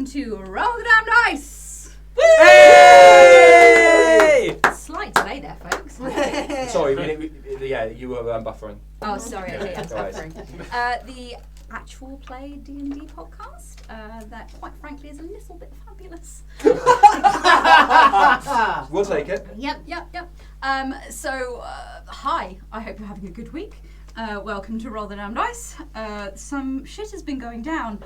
welcome to Roll the Damn Dice! Hey! Slight delay there, folks. Sorry, you were buffering. Oh, sorry, okay, I was buffering. The actual play D&D podcast that, quite frankly, is a little bit fabulous. We'll take it. Yep. Hi, I hope you're having a good week. Welcome to Roll the Damn Dice. Some shit has been going down.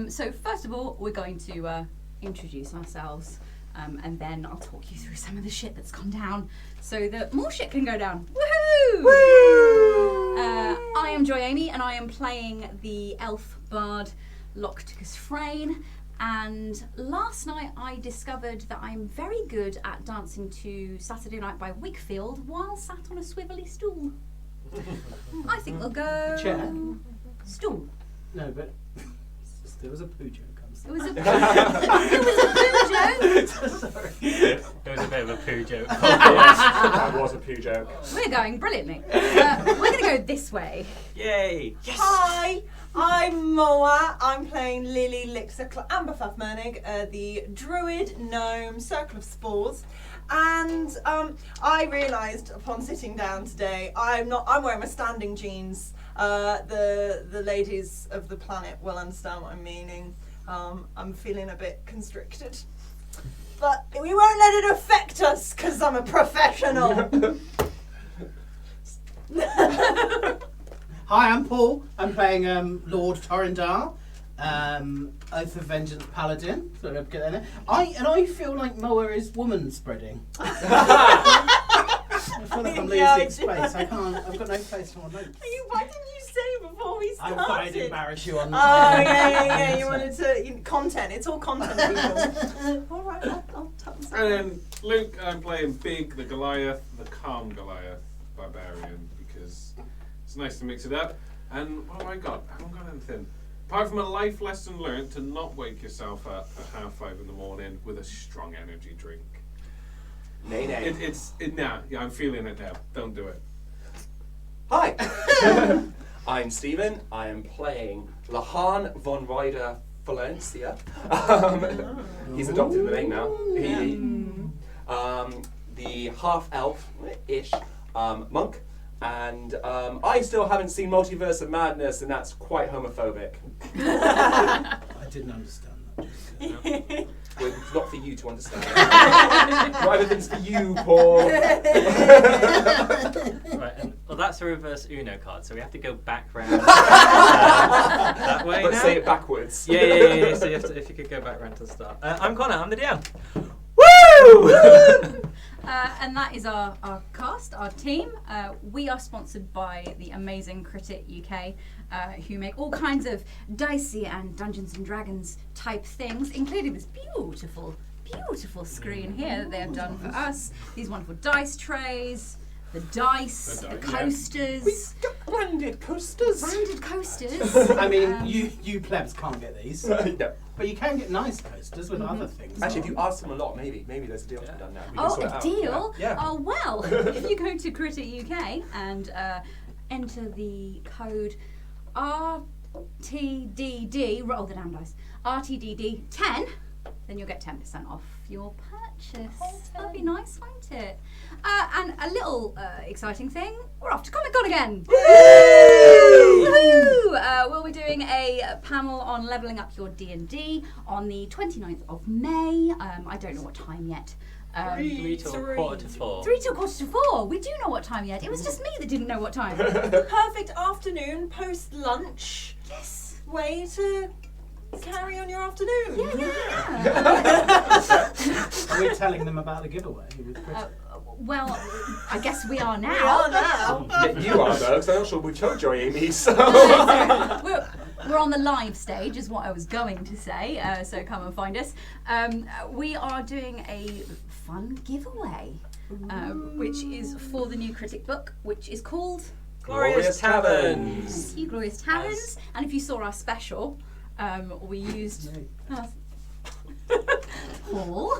So first of all, we're going to introduce ourselves, and then I'll talk you through some of the shit that's gone down so that more shit can go down. Woohoo! Woo! I am Joy Amy, and I am playing the elf bard Locticus Frayne. And last night I discovered that I'm very good at dancing to Saturday Night by Wakefield while sat on a swivelly stool. I think we'll go... Chair? Stool. No, but there was a poo joke. It was a poo joke. Sorry. It was a bit of a poo joke. That was a poo joke. We're going brilliantly. We're going to go this way. Yay! Yes. Hi, I'm Moa. I'm playing Lilli, Lyxa, amberfaff, Murnig, the druid gnome circle of spores. And I realised upon sitting down today, I'm wearing my standing jeans. The ladies of the planet will understand what I'm meaning. I'm feeling a bit constricted. But we won't let it affect us because I'm a professional. Hi, I'm Paul. I'm playing Lord Torin Darr, Oath of Vengeance Paladin. So get that in there. I feel like Moa is woman spreading. I feel like I'm losing space. I've got no place for my notes. Why didn't you say before we I started? thought I'd embarrass you on the yeah. You wanted to content. It's all content, people. All right, I'll tell them. And Luke, I'm playing Big, the Goliath, the calm Goliath barbarian, because it's nice to mix it up. And what have I got? I haven't got anything. Apart from a life lesson learned to not wake yourself up at 5:30 in the morning with a strong energy drink. Nay. Yeah, I'm feeling it now. Don't do it. Hi, I'm Stephen. I am playing Lehane von Ryder Valencia. He's adopted the name now. The half-elf-ish monk. And I still haven't seen Multiverse of Madness, and that's quite homophobic. I didn't understand that. Well, it's not for you to understand. Not everything's for you, Paul. Right, well that's a reverse Uno card, so we have to go back round that way. But now. say it backwards. Yeah. So if you could go back round to the start. I'm Connor. I'm the DM. Woo! And that is our cast, our team. We are sponsored by the amazing Critic UK, who make all kinds of dicey and Dungeons and Dragons type things, including this beautiful screen here that they have done for us. These wonderful dice trays, the dice, the coasters. We've got branded coasters. I mean, you plebs can't get these. No. But you can get nice coasters with other things. Actually, if you ask them a lot, maybe there's a deal to be done now. We can Oh, sort it a out. deal? Yeah. Oh, well, if you go to Critic UK and enter the code RTDD, roll the damn dice, RTDD 10, then you'll get 10% off your purchase. That'll be nice, won't it? And a little exciting thing, we're off to Comic-Con again! Woohoo! We'll be doing a panel on levelling up your D&D on the 29th of May. I don't know what time yet. 3 till 3:45. 3 till 3:45. We do know what time yet. It was just me that didn't know what time. Perfect afternoon, post-lunch. Yes. Way to carry on your afternoon. Yeah. Are we telling them about the giveaway with Chris? Well, I guess we are now. We are now. Yeah, you are though, because I'm not sure we told Joy Amy, so... We're on the live stage, is what I was going to say, so come and find us. We are doing a fun giveaway, which is for the new Critic book, which is called... Glorious Taverns. Thank you, Glorious Taverns. And if you saw our special, we used... Paul,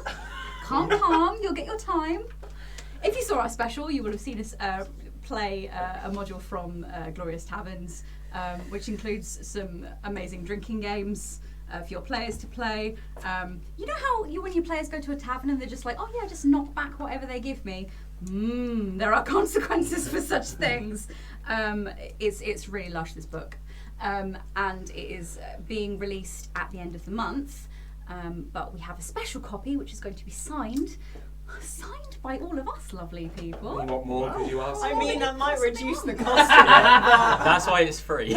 calm, you'll get your time. If you saw our special, you would have seen us play a module from Glorious Taverns, which includes some amazing drinking games, for your players to play. You know how when your players go to a tavern and they're just like, oh yeah, just knock back whatever they give me. There are consequences for such things. It's really lush, this book. And it is being released at the end of the month. But we have a special copy which is going to be signed by all of us lovely people. What more could you ask? I mean, that might reduce the possible. cost of it. But That's why it's free.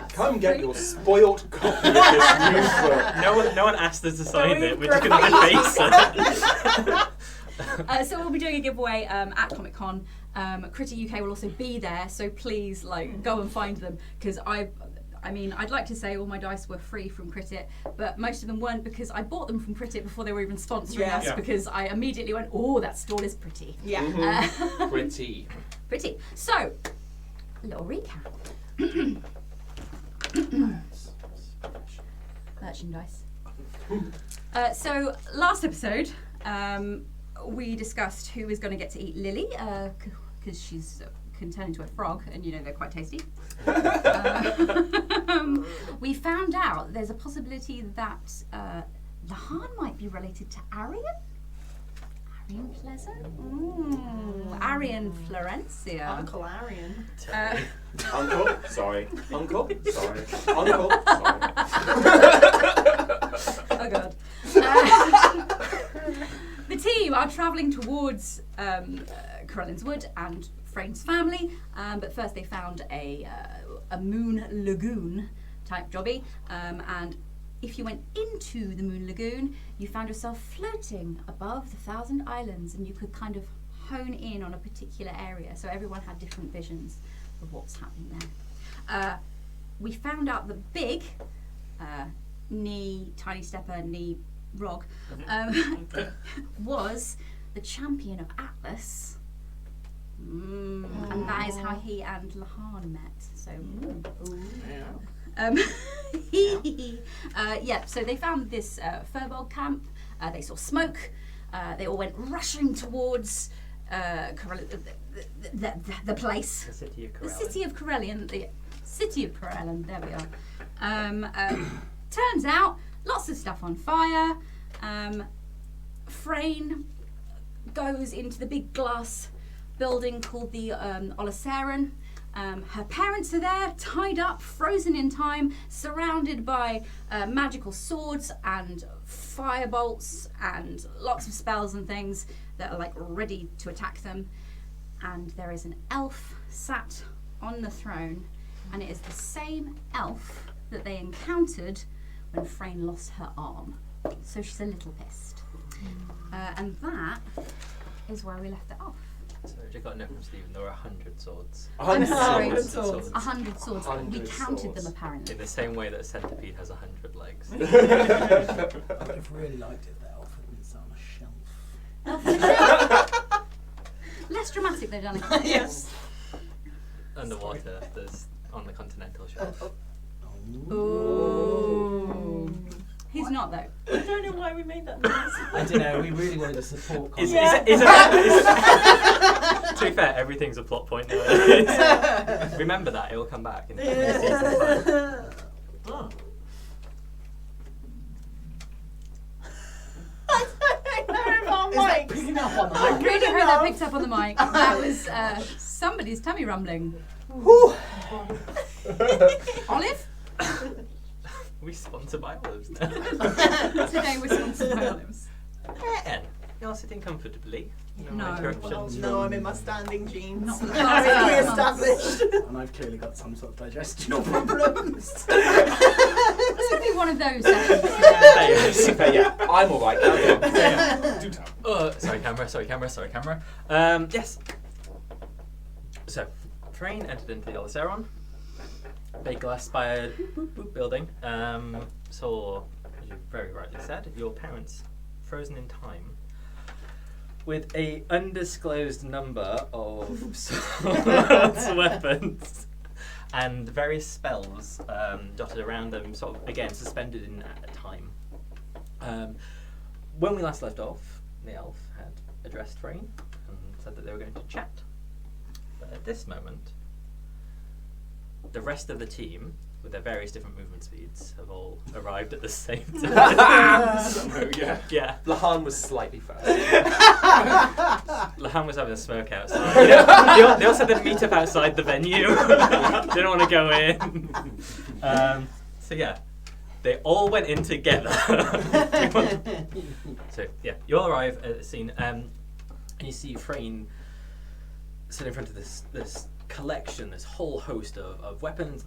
Come get your spoilt copy of this new book. No one asked us to sign Don't it. We're just going to deface it. So we'll be doing a giveaway at Comic Con. Critter UK will also be there, so please go and find them, because I'd like to say all my dice were free from Critit, but most of them weren't, because I bought them from Critit before they were even sponsoring us, because I immediately went, oh, that stall is pretty. yeah. Pretty. Pretty. So, a little recap. Merchandise. So, last episode, we discussed who was going to get to eat Lilli, because she's can turn into a frog, and they're quite tasty. We found out there's a possibility that Lehane might be related to Arian. Arian Pleasant? Arian Florencia. Uncle Arian. Uncle? Sorry. Uncle? Sorry. Uncle? Sorry. Oh god. The team are travelling towards Corellin's Wood and Frayne's family, but first they found a moon lagoon type jobby, and if you went into the moon lagoon, you found yourself floating above the 1,000 islands, and you could kind of hone in on a particular area, so everyone had different visions of what's happening there. We found out that Big, Tiny Stepper, Rogg, was the champion of Atlas. And that is how he and Lehane met. So, so they found this furbolg camp. They saw smoke. They all went rushing towards the place. The city of Corellin. The city of Corellin. The city of Corellin. There we are. Turns out, lots of stuff on fire. Frayne goes into the big glass building called the Olysaran. Her parents are there, tied up, frozen in time, surrounded by magical swords and fire bolts and lots of spells and things that are ready to attack them. And there is an elf sat on the throne, and it is the same elf that they encountered when Frayne lost her arm. So she's a little pissed. And that is where we left it off. So I just got a note from Stephen, there were 100 swords. 100 sorry. swords. 100 swords. 100 We counted swords. them apparently. In the same way that a centipede has 100 legs. I would have really liked it that elf had been sat on a shelf. Less dramatic though, Danny. Yes. Underwater, there's on the continental shelf. Ooh. He's not though. I don't know why we made that noise. I don't know, we really wanted to support Is content. to be fair, everything's a plot point nowadays. Remember that, it will come back in season 5. Oh. Picking up on the I mic. really heard that picked up on the mic. That was somebody's tummy rumbling. Olive? We sponsored by olives now. Today we're sponsored by olives. Anne, you're sitting comfortably. No. Interruptions No, from- I'm in my standing jeans. Not the Already classic established. And I've clearly got some sort of digestional problems. It's going to be one of those days. Okay, yeah, I'm alright. Do tell. Sorry camera. Yes. So, Frayne entered into the Olysaran, big glass-spired building. Saw, as you very rightly said, your parents frozen in time with a undisclosed number of swords, weapons, and various spells dotted around them, sort of again suspended in time. When we last left off, the elf had addressed Frayne and said that they were going to chat. But at this moment, the rest of the team with their various different movement speeds, have all arrived at the same time. So, yeah. Yeah. Lehane was slightly first. Lehane was having a smoke outside. You know, they also didn't meet up outside the venue. Didn't want to go in. So yeah, they all went in together. So yeah, you all arrive at the scene, and you see Frayne sitting in front of this collection, this whole host of weapons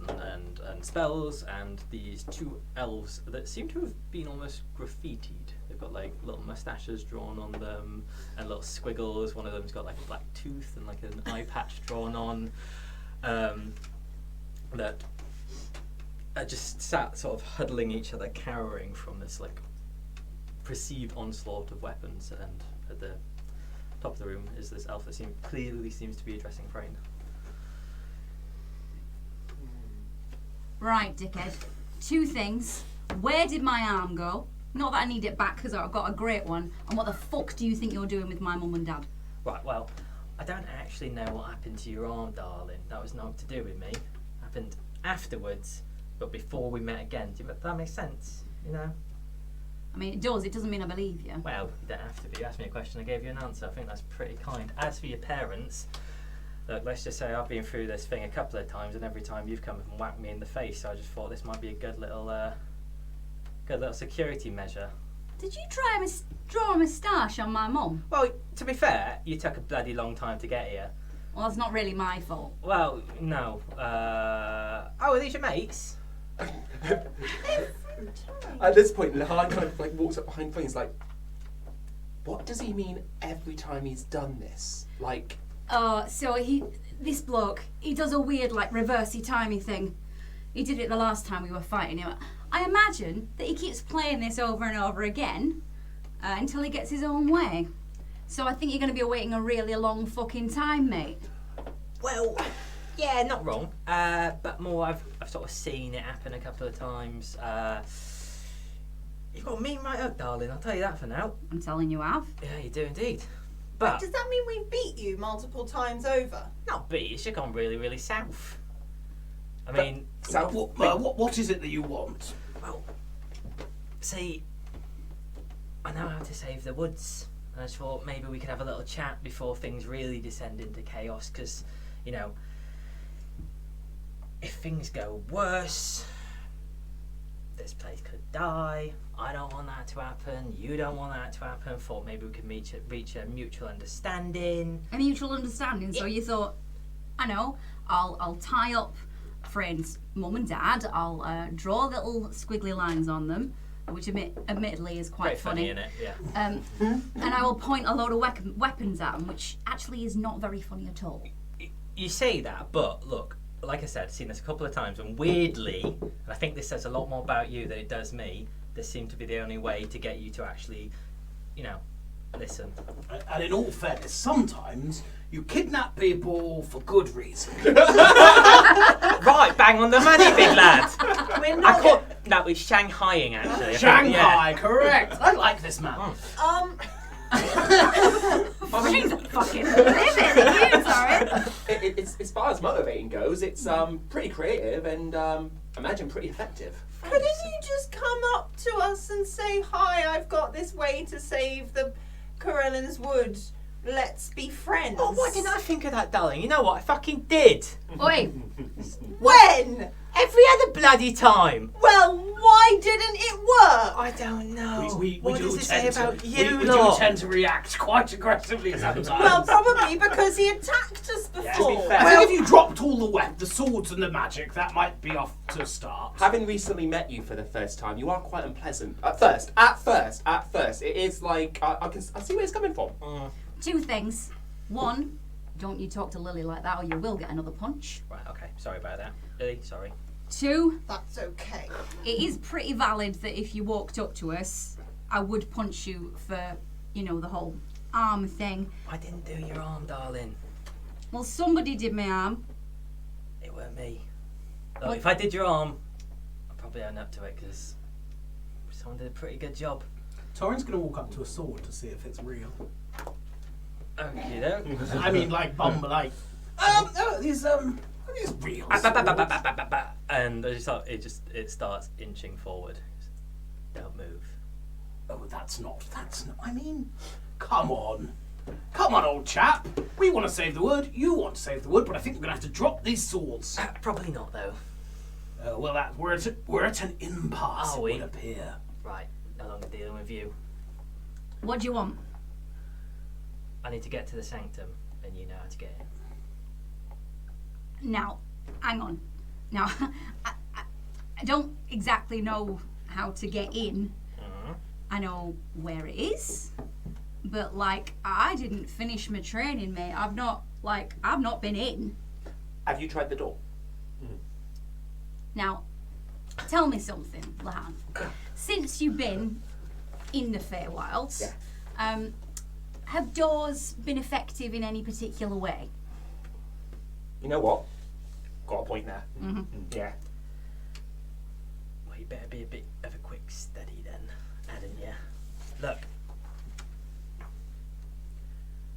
and spells, and these two elves that seem to have been almost graffitied. They've got like little mustaches drawn on them and little squiggles. One of them's got like a black tooth and like an eye patch drawn on. That are just sat sort of huddling each other, cowering from this like perceived onslaught of weapons. And at the top of the room is this elf that clearly seems to be addressing Frayne. Right, dickhead. Two things. Where did my arm go? Not that I need it back because I've got a great one. And what the fuck do you think you're doing with my mum and dad? Right, well, I don't actually know what happened to your arm, darling. That was not to do with me. Happened afterwards, but before we met again. That makes sense, you know? I mean, it does. It doesn't mean I believe you. Well, you don't have to. You asked me a question, I gave you an answer. I think that's pretty kind. As for your parents, look, let's just say I've been through this thing a couple of times, and every time you've come and whacked me in the face, so I just thought this might be a good little security measure. Did you try draw a moustache on my mum? Well, to be fair, you took a bloody long time to get here. Well, that's not really my fault. Well, no. Oh, are these your mates? At this point, Lehane kind of like walks up behind Frayne. He's like, "What does he mean every time he's done this? Like?" So this bloke, he does a weird like reversey timey thing. He did it the last time we were fighting him. I imagine that he keeps playing this over and over again until he gets his own way. So I think you're going to be waiting a really long fucking time, mate. Well, yeah, not wrong. But more, I've sort of seen it happen a couple of times. You've got me right up, darling. I'll tell you that for now. I'm telling you, Av. Yeah, you do indeed. But Does that mean we've beat you multiple times over? not beat. It's just gone really, really south. I But- mean, South. What is it that you want? well, see, I know how to save the woods. And I just thought maybe we could have a little chat before things really descend into chaos. Because, you know, if things go worse, this place could die. I don't want that to happen. You don't want that to happen. Thought maybe we could reach a mutual understanding. A mutual understanding. So you thought, I know, I'll tie up Frayne's mum and dad. I'll draw little squiggly lines on them, which admittedly is quite Quite funny, innit? Yeah. And I will point a load of weapons at them, which actually is not very funny at all. You say that, but look, like I said, I've seen this a couple of times, and weirdly, and I think this says a lot more about you than it does me, this seemed to be the only way to get you to actually, you know, listen. And in all fairness, sometimes you kidnap people for good reason. Right, bang on the money, big lad. We're not. No, it's Shanghaiing actually. I think, Shanghai, correct. I like this man. Frayne's a fucking living, you, sorry. It's as far as motivating goes, it's pretty creative and imagine pretty effective. Couldn't you just come up to us and say, "Hi, I've got this way to save the Corellan's wood. Let's be friends." Oh, why didn't I think of that, darling? You know what? I fucking did. Oi, When? Every other bloody time. Well, why didn't it work? I don't know. We what do does it say tend about to, you we do lot? tend to react quite aggressively sometimes. Well, probably because he attacked us before. to be fair- I think if you dropped all the swords and the magic, that might be off to start. Having recently met you for the first time, you are quite unpleasant. At first, it is like I see where it's coming from. two things. One, don't you talk to Lilli like that or you will get another punch. Right, okay. Sorry about that. Lilli, sorry. Two, That's okay. it is pretty valid that if you walked up to us, I would punch you for, you know, the whole arm thing. I didn't do your arm, darling. Well, somebody did my arm. It weren't me. Look, What? if I did your arm, I'd probably own up to it because someone did a pretty good job. Torin's going to walk up to a sword to see if it's real. Okay, though. I mean, like, bumble, like, these, have It's real And it starts inching forward. Don't move. Oh, that's not. I mean, come on. Come on, old chap. We want to save the wood. You want to save the wood, but I think we're going to have to drop these swords. Probably not, though. Well, we're at an impasse, Are it we? would appear. Right, no longer dealing with you. What do you want? I need to get to the sanctum, and you know how to get in. Now, hang on. Now, I don't exactly know how to get in. I know where it is, but like I didn't finish my training, mate. I've not been in. Have you tried the door? Now, tell me something, Lehane. Since you've been in the Feywilds, have doors been effective in any particular way? You know what? Got a point there. Mm-hmm. Yeah. Well, you better be a bit of a quick study then, hadn't you? Look.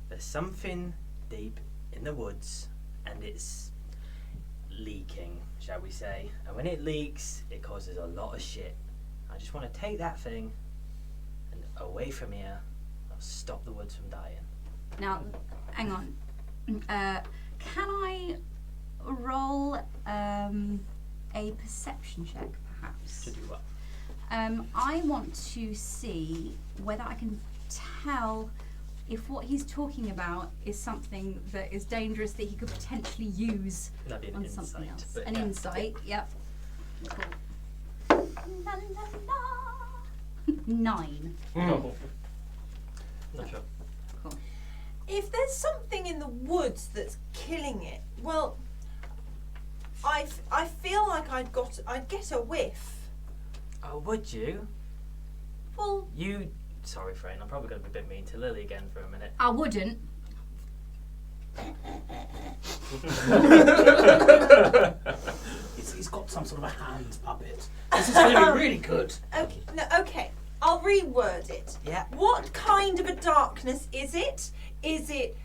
There's something deep in the woods, and it's leaking, shall we say. And when it leaks, it causes a lot of shit. I just want to take that thing and away from here. I'll stop the woods from dying. Now, hang on. Can I roll a perception check, perhaps? To do what? I want to see whether I can tell if what he's talking about is something that is dangerous that he could potentially use That'd be an on insight, something else. but An yeah. insight, yep. Cool. La, la, la. 9. Oh. Not sure. Cool. If there's something in the woods that's killing it, well, I feel like I'd get a whiff. Oh, would you? Well, Sorry, Frayne, I'm probably going to be a bit mean to Lilli again for a minute. I wouldn't. He's got some sort of a hand puppet. This is going to be really good. Okay, I'll reword it. Yeah. What kind of a darkness is it? Is it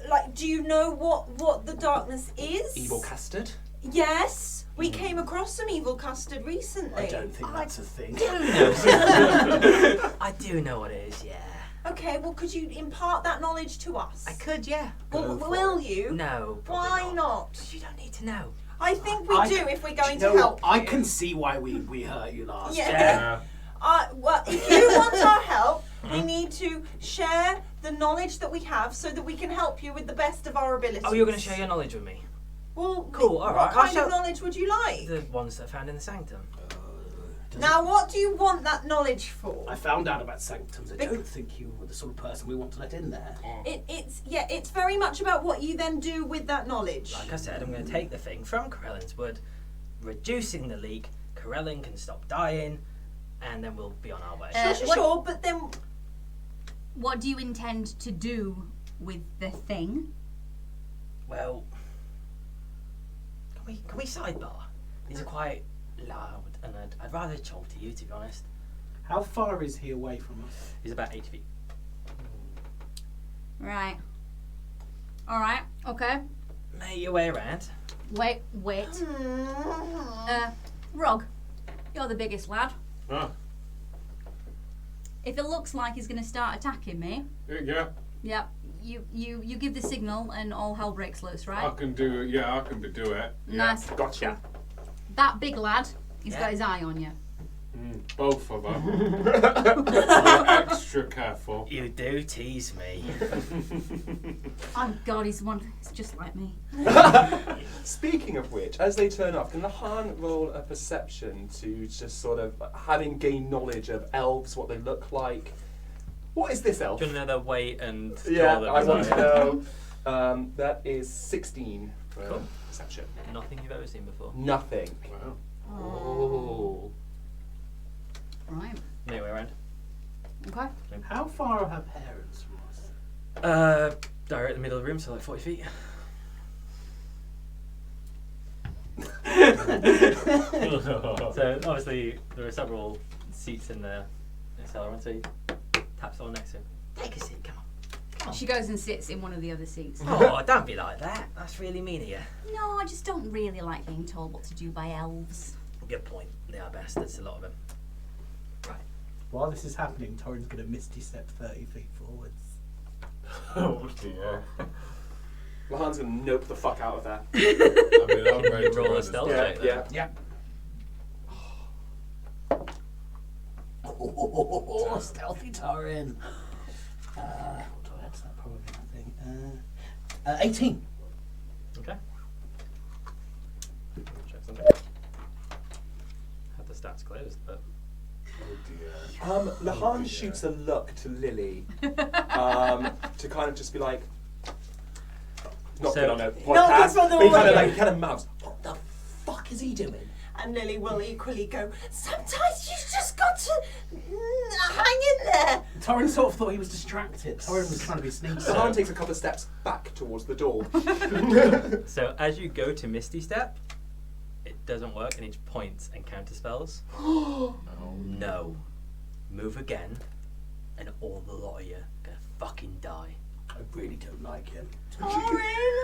like? Do you know what the darkness is? Evil custard? Yes, we came across some evil custard recently. I don't think that's a thing. I do know what it is, yeah. Okay, well, could you impart that knowledge to us? I could, yeah. Well, will you? No, probably Why not? not? You don't need to know. I think we do if we're going Do you to know help. what? I can see why we hurt you last. Yeah. Well, if you want our help, we need to share the knowledge that we have so that we can help you with the best of our abilities. Oh, you're going to share your knowledge with me? Well, Cool, all right, What I'll kind of show- knowledge would you like? The ones that I found in the sanctum. Now, what do you want that knowledge for? I found out about sanctums. I don't think you were the sort of person we want to let in there. It's very much about what you then do with that knowledge. Like I said, I'm going to take the thing from Corellin's wood, reducing the leak. Corellin can stop dying, and then we'll be on our way. Sure, but then What do you intend to do with the thing? Well, can we sidebar? These are quite loud, and I'd rather talk to you, to be honest. How far is he away from us? He's about 8 feet. Right. Alright, okay. Make your way around. Wait. Rogg, you're the biggest lad. Ah, If it looks like he's going to start attacking me, yeah, yep, you give the signal and all hell breaks loose, I right? can do it. Yeah, I can do it. Yeah. Nice. Gotcha. That big lad, he's Yeah. got his eye on you. Both of them. We're extra careful. You do tease me. Oh God, he's just like me. Speaking of which, as they turn off, can Lehane roll a perception to just sort of having gained knowledge of elves, what they look like? What is this elf? Do you want to know their weight and Yeah, draw I them want as to well? know. That is 16 for Cool. perception. Nothing you've ever seen before. Nothing. Wow. Oh. Right. Make your way around. Okay. How far are her parents from us? Darr in the middle of the room, so like 40 feet. So obviously there are several seats in the cellar, so he taps on next to him. Take a seat, come on. She goes and sits in one of the other seats. Oh, don't be like that. That's really mean of you. No, I just don't really like being told what to do by elves. Good point. They are bastards, a lot of them. Right. While this is happening, Torin's going to misty step 30 feet forwards. Oh dear. Lehane's gonna nope the fuck out of that. I mean, I'm ready to Roll a run this stealth down. check then. Yeah. Oh, stealthy Torin. What do I add to that? Probably nothing. 18. Okay. Check something. Had the stats closed, but Oh dear. Lehane shoots a look to Lilli to kind of just be like, not So- good on a No, podcast, that's not the but he kind of way. like kind of mouths, what the fuck is he doing? And Lilli will equally go, sometimes you've just got to hang in there. Torin sort of thought he was distracted. Torin was trying to be sneaky. Lehane takes a couple of steps back towards the door. so as you go to Misty Step, it doesn't work and it points and counter spells. No. Move again, and all the lot of you are gonna fucking die. I really don't like him. Torin,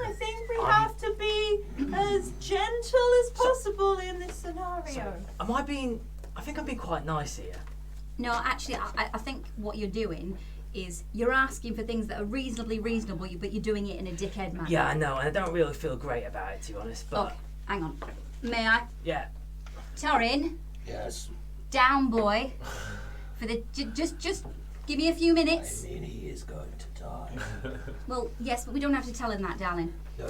I think we have to be as gentle as possible in this scenario. Am I being? I think I'm being quite nice here. No, actually, I think what you're doing is you're asking for things that are reasonably reasonable, but you're doing it in a dickhead manner. Yeah, I know, and I don't really feel great about it, to be honest. But Okay, hang on. May I? yeah, Torin, Yes. down boy. For the just give me a few minutes. I mean, he is going to die. Well, yes, but we don't have to tell him that, darling. No,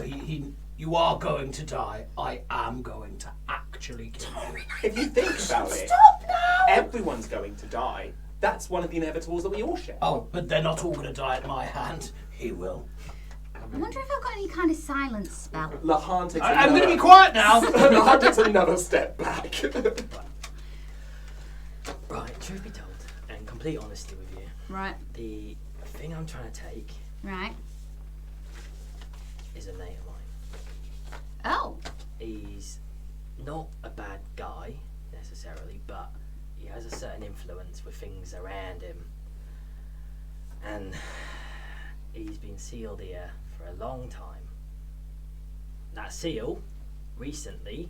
you are going to die. I am going to actually kill you. If you think about it, Stop now! everyone's going to die. That's one of the inevitables that we all share. Oh, but they're not all going to die at my hand. He will. I wonder if I've got any kind of silence spell. Lehane takes I'm going to another- be quiet now. Lehane takes another step back. right. Truth be told, and complete honesty with you, Right, the thing I'm trying to take right. is a mate of mine. Oh, He's not a bad guy necessarily, but he has a certain influence with things around him, and he's been sealed here for a long time. That seal recently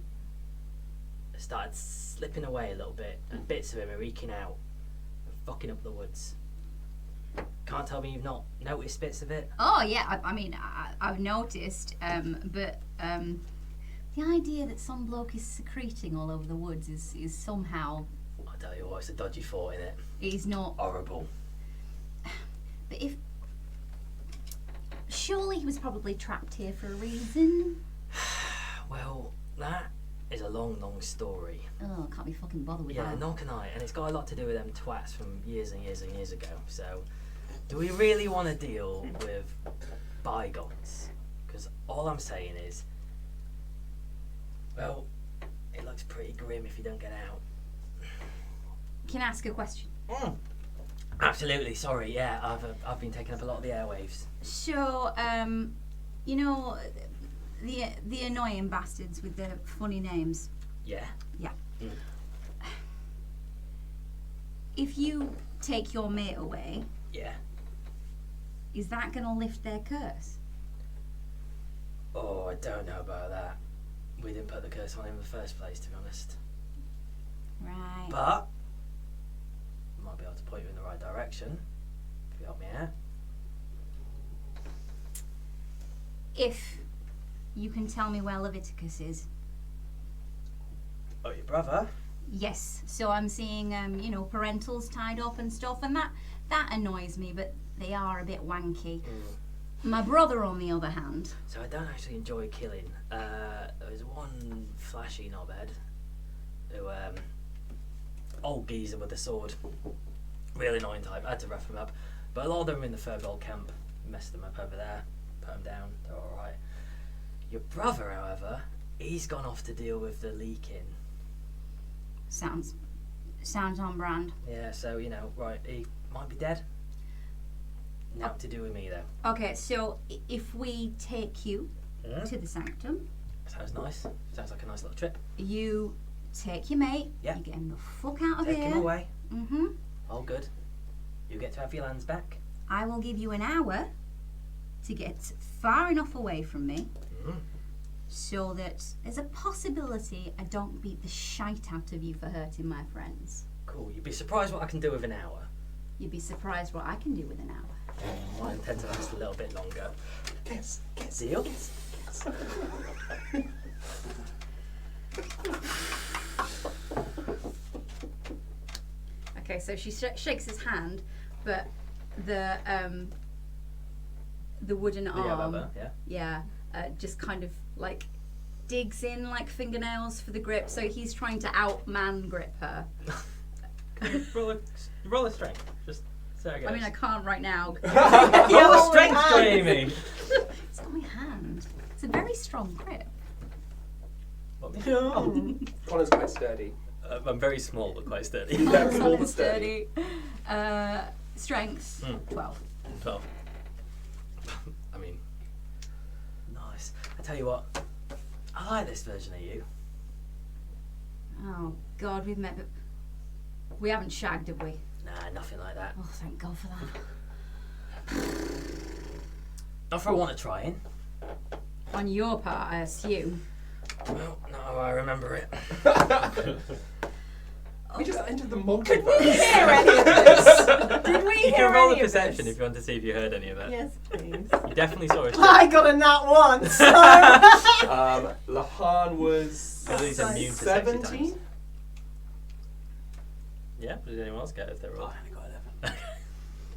started slipping away a little bit, and bits of him are eking out and fucking up the woods. Can't tell me you've not noticed bits of it. oh yeah. I mean, I've noticed, but the idea that some bloke is secreting all over the woods is somehow I tell you what, it's a dodgy thought, innit? is not. Horrible. But if surely he was probably trapped here for a reason. Well, that is a long, long story. Oh, can't be fucking bothered with Yeah, that. nor can I, and it's got a lot to do with them twats from years and years and years ago. So, do we really want to deal with bygones? Because all I'm saying is, well, it looks pretty grim if you don't get out. Can I ask a question? Absolutely, sorry. Yeah, I've been taking up a lot of the airwaves. So, you know, the annoying bastards with the funny names. Yeah. Yeah. Mm. If you take your mate away, Yeah. is that going to lift their curse? Oh, I don't know about that. We didn't put the curse on him in the first place, to be honest. Right. But might be able to point you in the right direction if you help me out. If you can tell me where Locticus is. Oh, your brother? Yes. So I'm seeing, you know, parentals tied up and stuff, and that annoys me, but they are a bit wanky. My brother, on the other hand, So I don't actually enjoy killing. There's one flashy knobhead who, old geezer with a sword, really annoying type. I had to rough him up, but a lot of them are in the Furgold camp. Messed them up over there, put them down. They're all right. Your brother, however, he's gone off to deal with the leaking. sounds on brand. Yeah, so you know, right? He might be dead. Not to do with me though. Okay, so if we take you to the sanctum, Sounds nice. Sounds like a nice little trip. you take your mate, Yeah. you get him the fuck out of Take here. him away. Mm-hmm. All good. You get to have your lands back. I will give you an hour to get far enough away from me so that there's a possibility I don't beat the shite out of you for hurting my friends. Cool. You'd be surprised what I can do with an hour. You'd be surprised what I can do with an hour. I intend to last a little bit longer. Guess. Deal? Okay, so she shakes his hand, but the wooden arm, just kind of like digs in like fingernails for the grip. So he's trying to outman grip her. roll a strength. Just so I guess. I mean, I can't right now. Roll a strength, Jamie. It's got my hand. It's a very strong grip. Connor's quite sturdy. I'm very small but quite sturdy. Yeah, Oh, small but sturdy. Strength 12. 12. I mean, nice. I tell you what, I like this version of you. Oh God, we've met, but we haven't shagged, have we? Nah, nothing like that. Oh, thank God for that. Not for I want to try in. On your part, I assume. Well, no, I remember it. We just entered the Did multiverse. we hear any of this? Did we You hear can roll a any of perception this? if you want to see if you heard any of it. Yes, please. You definitely saw it. I got a nat one, so... Lehane was Because he's immune to sexy 17. times. Yeah, but did anyone else get it if they rolled? I only got 11.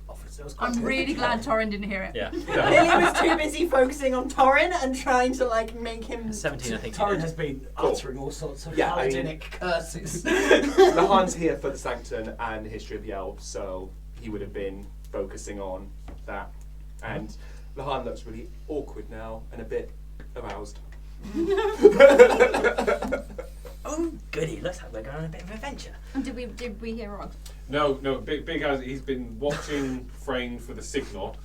Officer, it was quite I'm good. really glad Torin didn't hear it. Yeah. Lily was too busy focusing on Torin and trying to like make him... 17, I think. Torin has been uttering all sorts of Yeah, I mean- paladinic curses. Lehane's here for the Sanctum and the history of the elves, so he would have been focusing on that. And Lehane looks really awkward now and a bit aroused. Oh, goody. Looks like we're going on a bit of an adventure. And did we hear Rogg? No, Big has. He's been watching Frayne for the signal,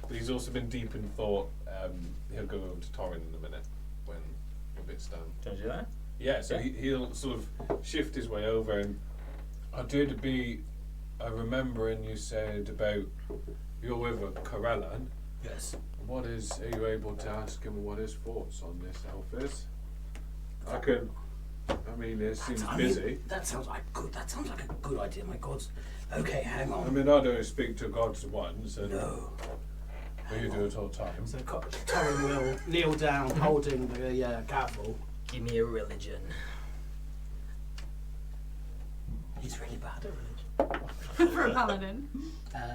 but he's also been deep in thought. He'll go over to Torin in a minute when a bit's done. Do you want to do that? Yeah, so Yeah. he'll sort of shift his way over, and I remembering you said about you're with a Corellan. Yes. Are you able to ask him what his thoughts on this elf is? It seems busy. That sounds like good. That sounds like a good idea. My God. Okay, hang on. I don't speak to gods once, and No. you do it all the time. So Torin will kneel down, holding the gavel. Give me a religion. He's really bad at religion. For a paladin.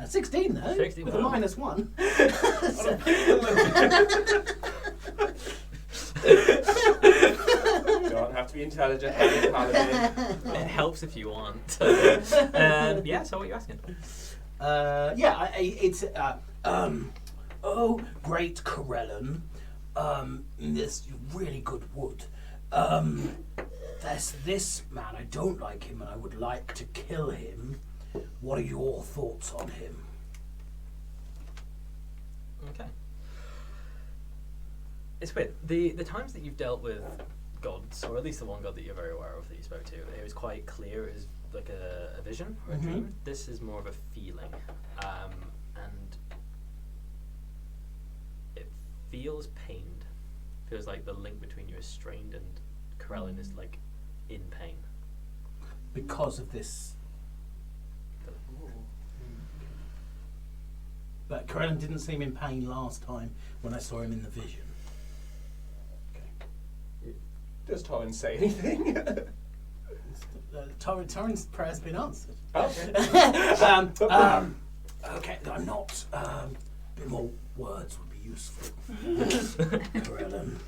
16 though. 16, with a wow. -1. Don't have to be intelligent. Be a paladin. It helps if you want. Yeah, so what are you asking? It's oh, great Corellan. This really good wood. There's this man. I don't like him, and I would like to kill him. What are your thoughts on him? Okay. It's weird. The times that you've dealt with gods, or at least the one god that you're very aware of that you spoke to, it was quite clear as like a vision or a dream. This is more of a feeling, and it feels pained. Feels like the link between you is strained, and Corellan is like in pain. Because of this. But Corellan didn't seem in pain last time when I saw him in the vision. Does Torin say anything? Torin's prayer's been answered. Okay. Okay, I'm not. A bit more words would be useful. Corellan.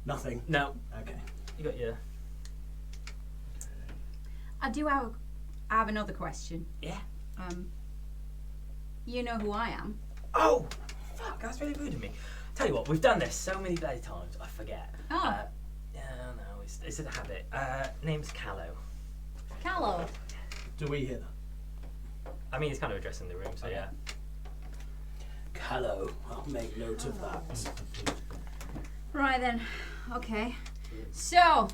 Nothing. No, Okay. you got your I have another question. yeah. You know who I am. Oh, fuck! That's really rude of me. Tell you what, we've done this so many bloody times. I forget. Oh. Yeah, no, it's a habit. Name's Callow. Callow. Do we hear that? I mean, he's kind of addressing the room, so yeah. Callow. I'll make note of that. Right then. Okay. So,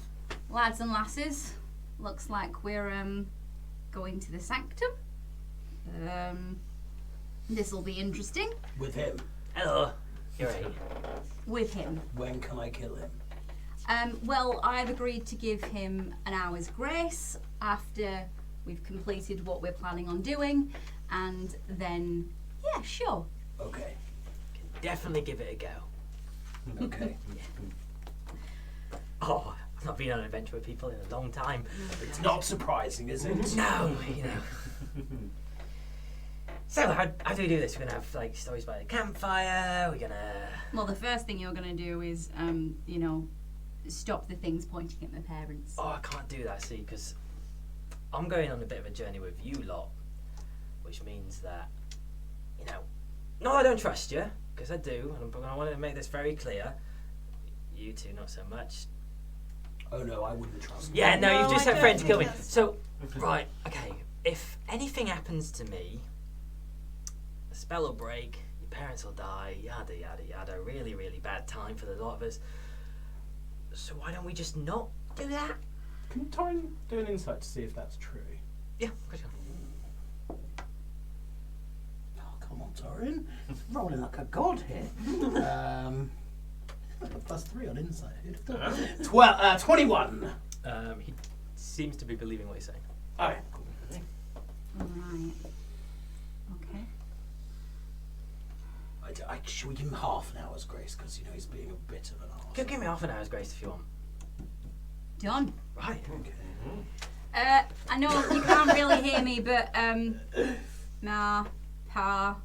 lads and lasses, looks like we're going to the Sanctum. This'll be interesting. With him. Hello. You're 8. with him. When can I kill him? Well, I've agreed to give him an hour's grace after we've completed what we're planning on doing, and then, yeah, sure. Okay. Definitely give it a go. Okay. Oh, I've not been on an adventure with people in a long time. It's not surprising, is it? No, you know. So, how do we do this? We're gonna have like stories by the campfire. We're gonna. Well, the first thing you're going to do is, stop the things pointing at my parents. Oh, I can't do that, see, because I'm going on a bit of a journey with you lot, which means that, no, I don't trust you, because I do, and I want to make this very clear. You two, not so much. Oh no, I wouldn't trust. Yeah, no, you've just I sent Frayne to don't kill me. trust. So, right, okay. If anything happens to me, the spell will break, your parents will die, yada yada yada. Really, really bad time for the lot of us. So why don't we just not do that? Can Torin do an insight to see if that's true? Yeah, good. Oh, come on, Torin. Rolling like a god here. +3 on insight. Who'd have thought? 21. He seems to be believing what he's saying. Alright. Alright. Okay. Should we give him half an hour's grace? Because, he's being a bit of an arse. Give me half an hour's grace if you want. Done. Right. Okay. I know you can't really hear me, but, Ma, Pa.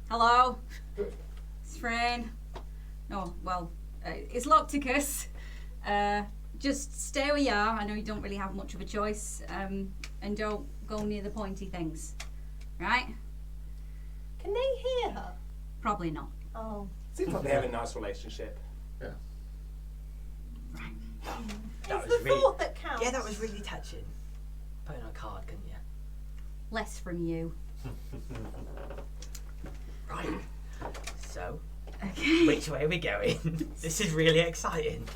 Hello? It's Frayne. No, well, it's Locticus. Just stay where you are. I know you don't really have much of a choice. And don't go near the pointy things. Right? Can they hear her? Probably not. Oh. Seems like they have a nice relationship. Yeah. That It's was the really- thought that counts. Yeah, that was really touching. Put it on a card, couldn't you? Less from you. Right. So, Okay. which way are we going? This is really exciting.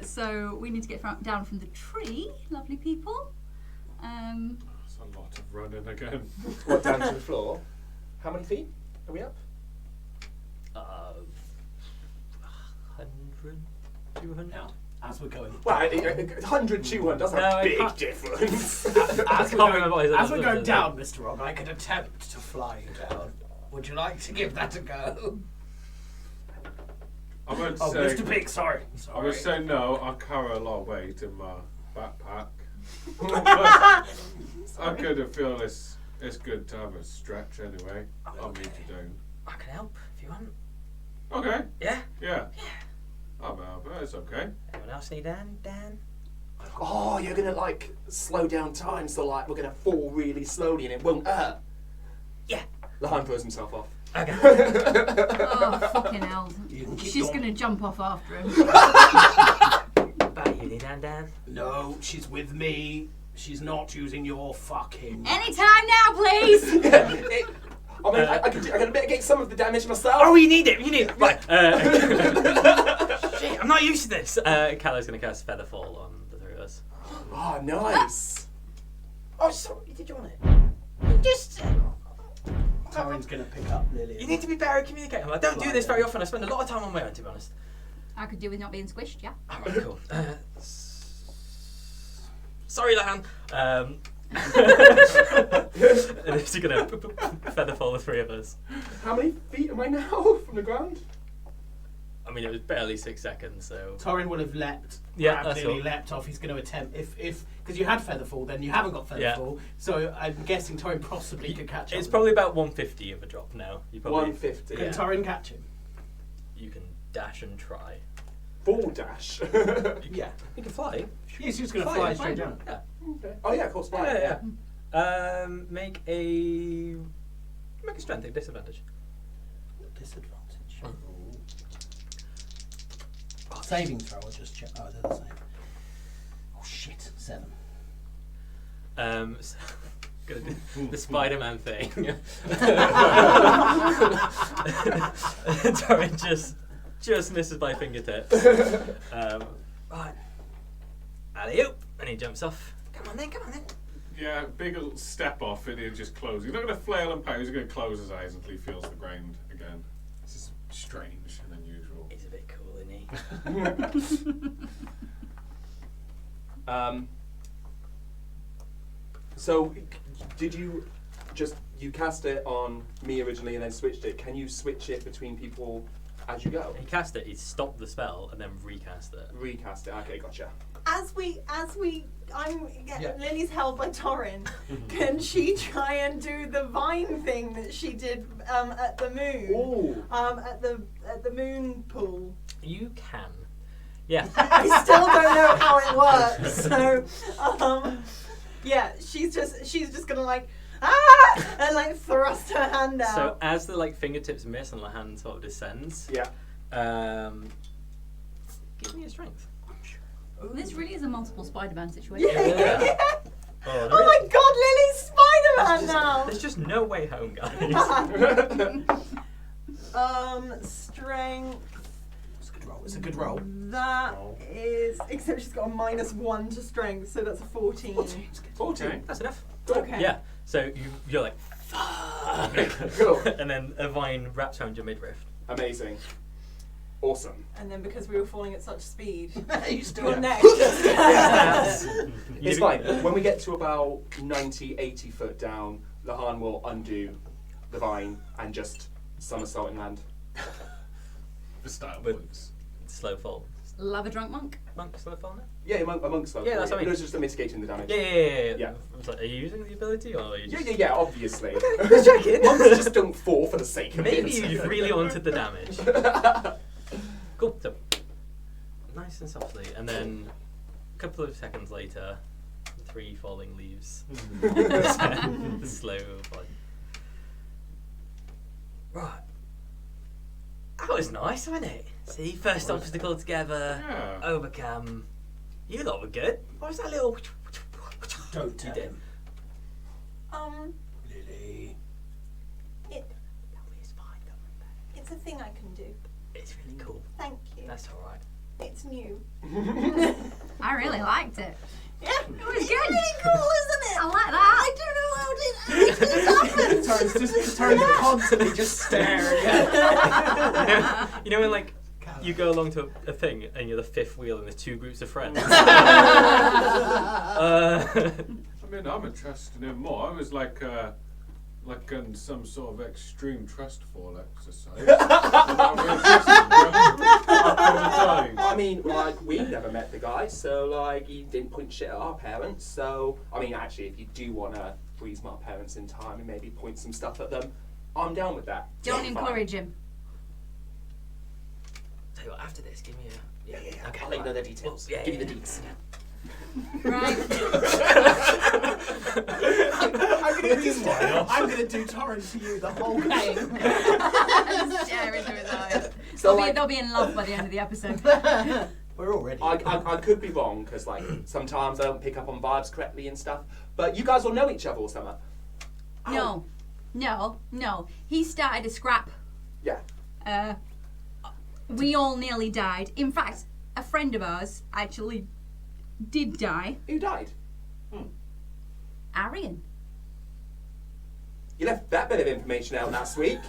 So we need to get down from the tree, lovely people. That's a lot of running again. What, down to the floor? How many feet are we up? 100, 200. Now, as we're going. Well, 100, 200, that's No, a I big can't- difference. As can't remember what his we're other going was. down, Mr. Rogg, I could attempt to fly you down. Would you like to give that a go? I'm going to Oh, say. Mr. Big, sorry. I'm going to say no. I carry a lot of weight in my backpack. I kind of feel it's good to have a stretch anyway. I'll meet you down. I can help if you want. Okay. Yeah? Yeah. I'm out, but it's okay. Anyone else need Dan? Oh, you're gonna slow down time, so we're gonna fall really slowly and it won't hurt. Yeah. Lehane throws himself off. Okay. Oh, fucking hell. You can keep She's going. going to jump off after him. But you need Dan? No, she's with me. She's not using your fucking. Anytime now, please! I can mitigate some of the damage myself. Oh, you need it. Right. Shit, I'm not used to this. Callow's going to cast Featherfall on the three of us. Oh, nice. Oh, sorry. Did you want it? Just... Torin's gonna pick up Lilli. You need to be better at communicating. I don't do this very often. I spend a lot of time on my own, to be honest. I could do with not being squished, yeah. Alright, cool. Sorry, Lehane. And it's going to Featherfall the three of us. How many feet am I now from the ground? I mean, it was barely 6 seconds, so... Torin will have leapt. Yeah, grabbed that's Lilli, all. leapt off. He's going to attempt because you had Featherfall, then you haven't got Yeah. Featherfall. So I'm guessing Torin possibly could catch him. It's probably about 150 of a drop now. You probably 150. Can Yeah. Torin catch him? You can dash and try. Full dash. Yeah. You can fly. He's just going to fly straight down. Yeah. Okay. Oh yeah, of course. Fine. Yeah. Make a strength at disadvantage. Disadvantage. Oh. Saving throw, I'll just check. Oh, they're the same. Oh shit, 7. So, gonna do the Spider-Man thing. Torin just misses by fingertips. Right. Alley-oop. And he jumps off. Come on then. Yeah, big little step off and he'll just close. He's not going to flail and pout, he's going to close his eyes until he feels the ground again. This is strange and unusual. He's a bit cool, isn't he? So, did you you cast it on me originally and then switched it? Can you switch it between people as you go? He cast it, he stopped the spell, and then recast it. Recast it. Okay, gotcha. Lily's held by Torin. Can she try and do the vine thing that she did at the moon? Ooh. At the moon pool. You can. Yeah. I still don't know how it works. So, yeah, she's just gonna like and like thrust her hand out. So as the like fingertips miss and the hand sort of descends, Yeah. give me a strength. This really is a multiple Spider-Man situation. Yeah. Oh, Oh my God, Lily's Spider-Man now. There's just no way home, guys. Strength. It's a good roll. It's a good roll. That is, except she's got a -1 to strength, so that's a 14. 14. That's enough. Okay. Yeah. So you're like, fuck. Cool. And then a vine wraps around your midriff. Amazing. Awesome. And then because we were falling at such speed, You still your have- neck just. It's fine. When we get to about 90, 80 foot down, Lehane will undo the vine and just somersault and land. The style With- points. Slow fall. Love a drunk monk. Monk slow fall now? Yeah, amongst those. Yeah, that's what I mean. It was just mitigating the damage. Yeah. Yeah. I was like, are you using the ability or are you just... Yeah, obviously. Just checking. Monks just don't fall for the sake of Maybe it. you really wanted the damage. Cool. So, nice and softly, and then a couple of seconds later, 3 falling leaves. The slow fall. Right. That was nice, wasn't it? See, first obstacle together, Yeah. overcome. You lot were good. What was that little? Don't You tell did. him. Lily. It's fine. Don't worry about it. It's a thing I can do. It's really cool. Thank you. That's all right. It's new. I really liked it. Yeah, It was it's good. really cool, isn't it? I like that. I don't know how it Turns constantly just staring at You know when like you go along to a thing and you're the 5th wheel and there's 2 groups of friends. I mean, I'm interested in more. I was like in some sort of extreme trust fall exercise. I mean, like, we never met the guy, so, like, he didn't point shit at our parents, so, I mean, actually, if you do want to freeze my parents in time and maybe point some stuff at them, I'm down with that. Don't Fine. encourage him. Tell you what, after this, give me a. Yeah. Okay. I'll let you know the details. Yeah, Give me yeah, the deets. Right. I'm gonna do Torin to you the whole game. Stare into his eyes. So, They'll be in love by the end of the episode. We're already. I could be wrong, because, like, sometimes I don't pick up on vibes correctly and stuff, but you guys will know each other all summer. No. He started a scrap. Yeah. We all nearly died. In fact, a friend of ours actually did die. Who died? Arian. You left that bit of information out last week.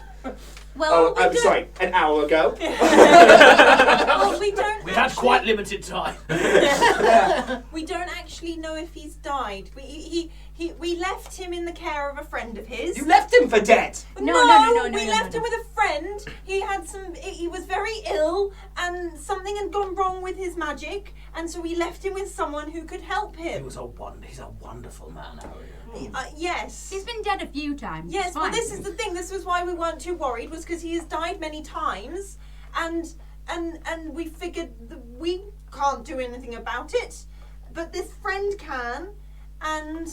Well, I'm sorry, an hour ago. Well, we don't. We had quite limited time. We don't actually know if he's died. We left him in the care of a friend of his. You left him for dead. No, We left him with a friend. He had he was very ill, and something had gone wrong with his magic, and so we left him with someone who could help him. He's a wonderful man, Harry. Yes. He's been dead a few times. Yes, It's well, fine. this is the thing. This was why we weren't too worried, was because he has died many times, and we figured that we can't do anything about it, but this friend can, and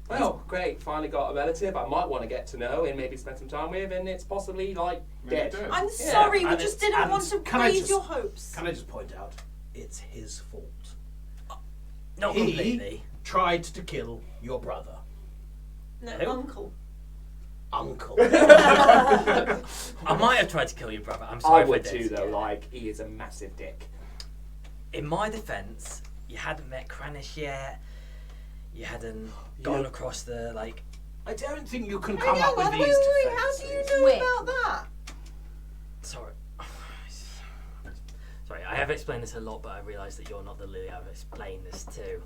Well, great. Finally got a relative I might want to get to know and maybe spend some time with, and it's possibly, like, Maybe dead. dead. I'm Yeah, sorry, we and just it- didn't and want to can I raise just- your hopes. Can I just point out, it's his fault. Not He completely. tried to kill your brother, No, Who? uncle. uncle. I might have tried to kill your brother. I'm sorry I would if I did. too, though. Like, he is a massive dick. In my defence, you hadn't met Kranich yet. you hadn't gone across the like. I don't think you can Hang come up on, with wait, these how do you know Wait. about that? Sorry. Sorry, I have explained this a lot, but I realise that you're not the Lilli I've explained this to.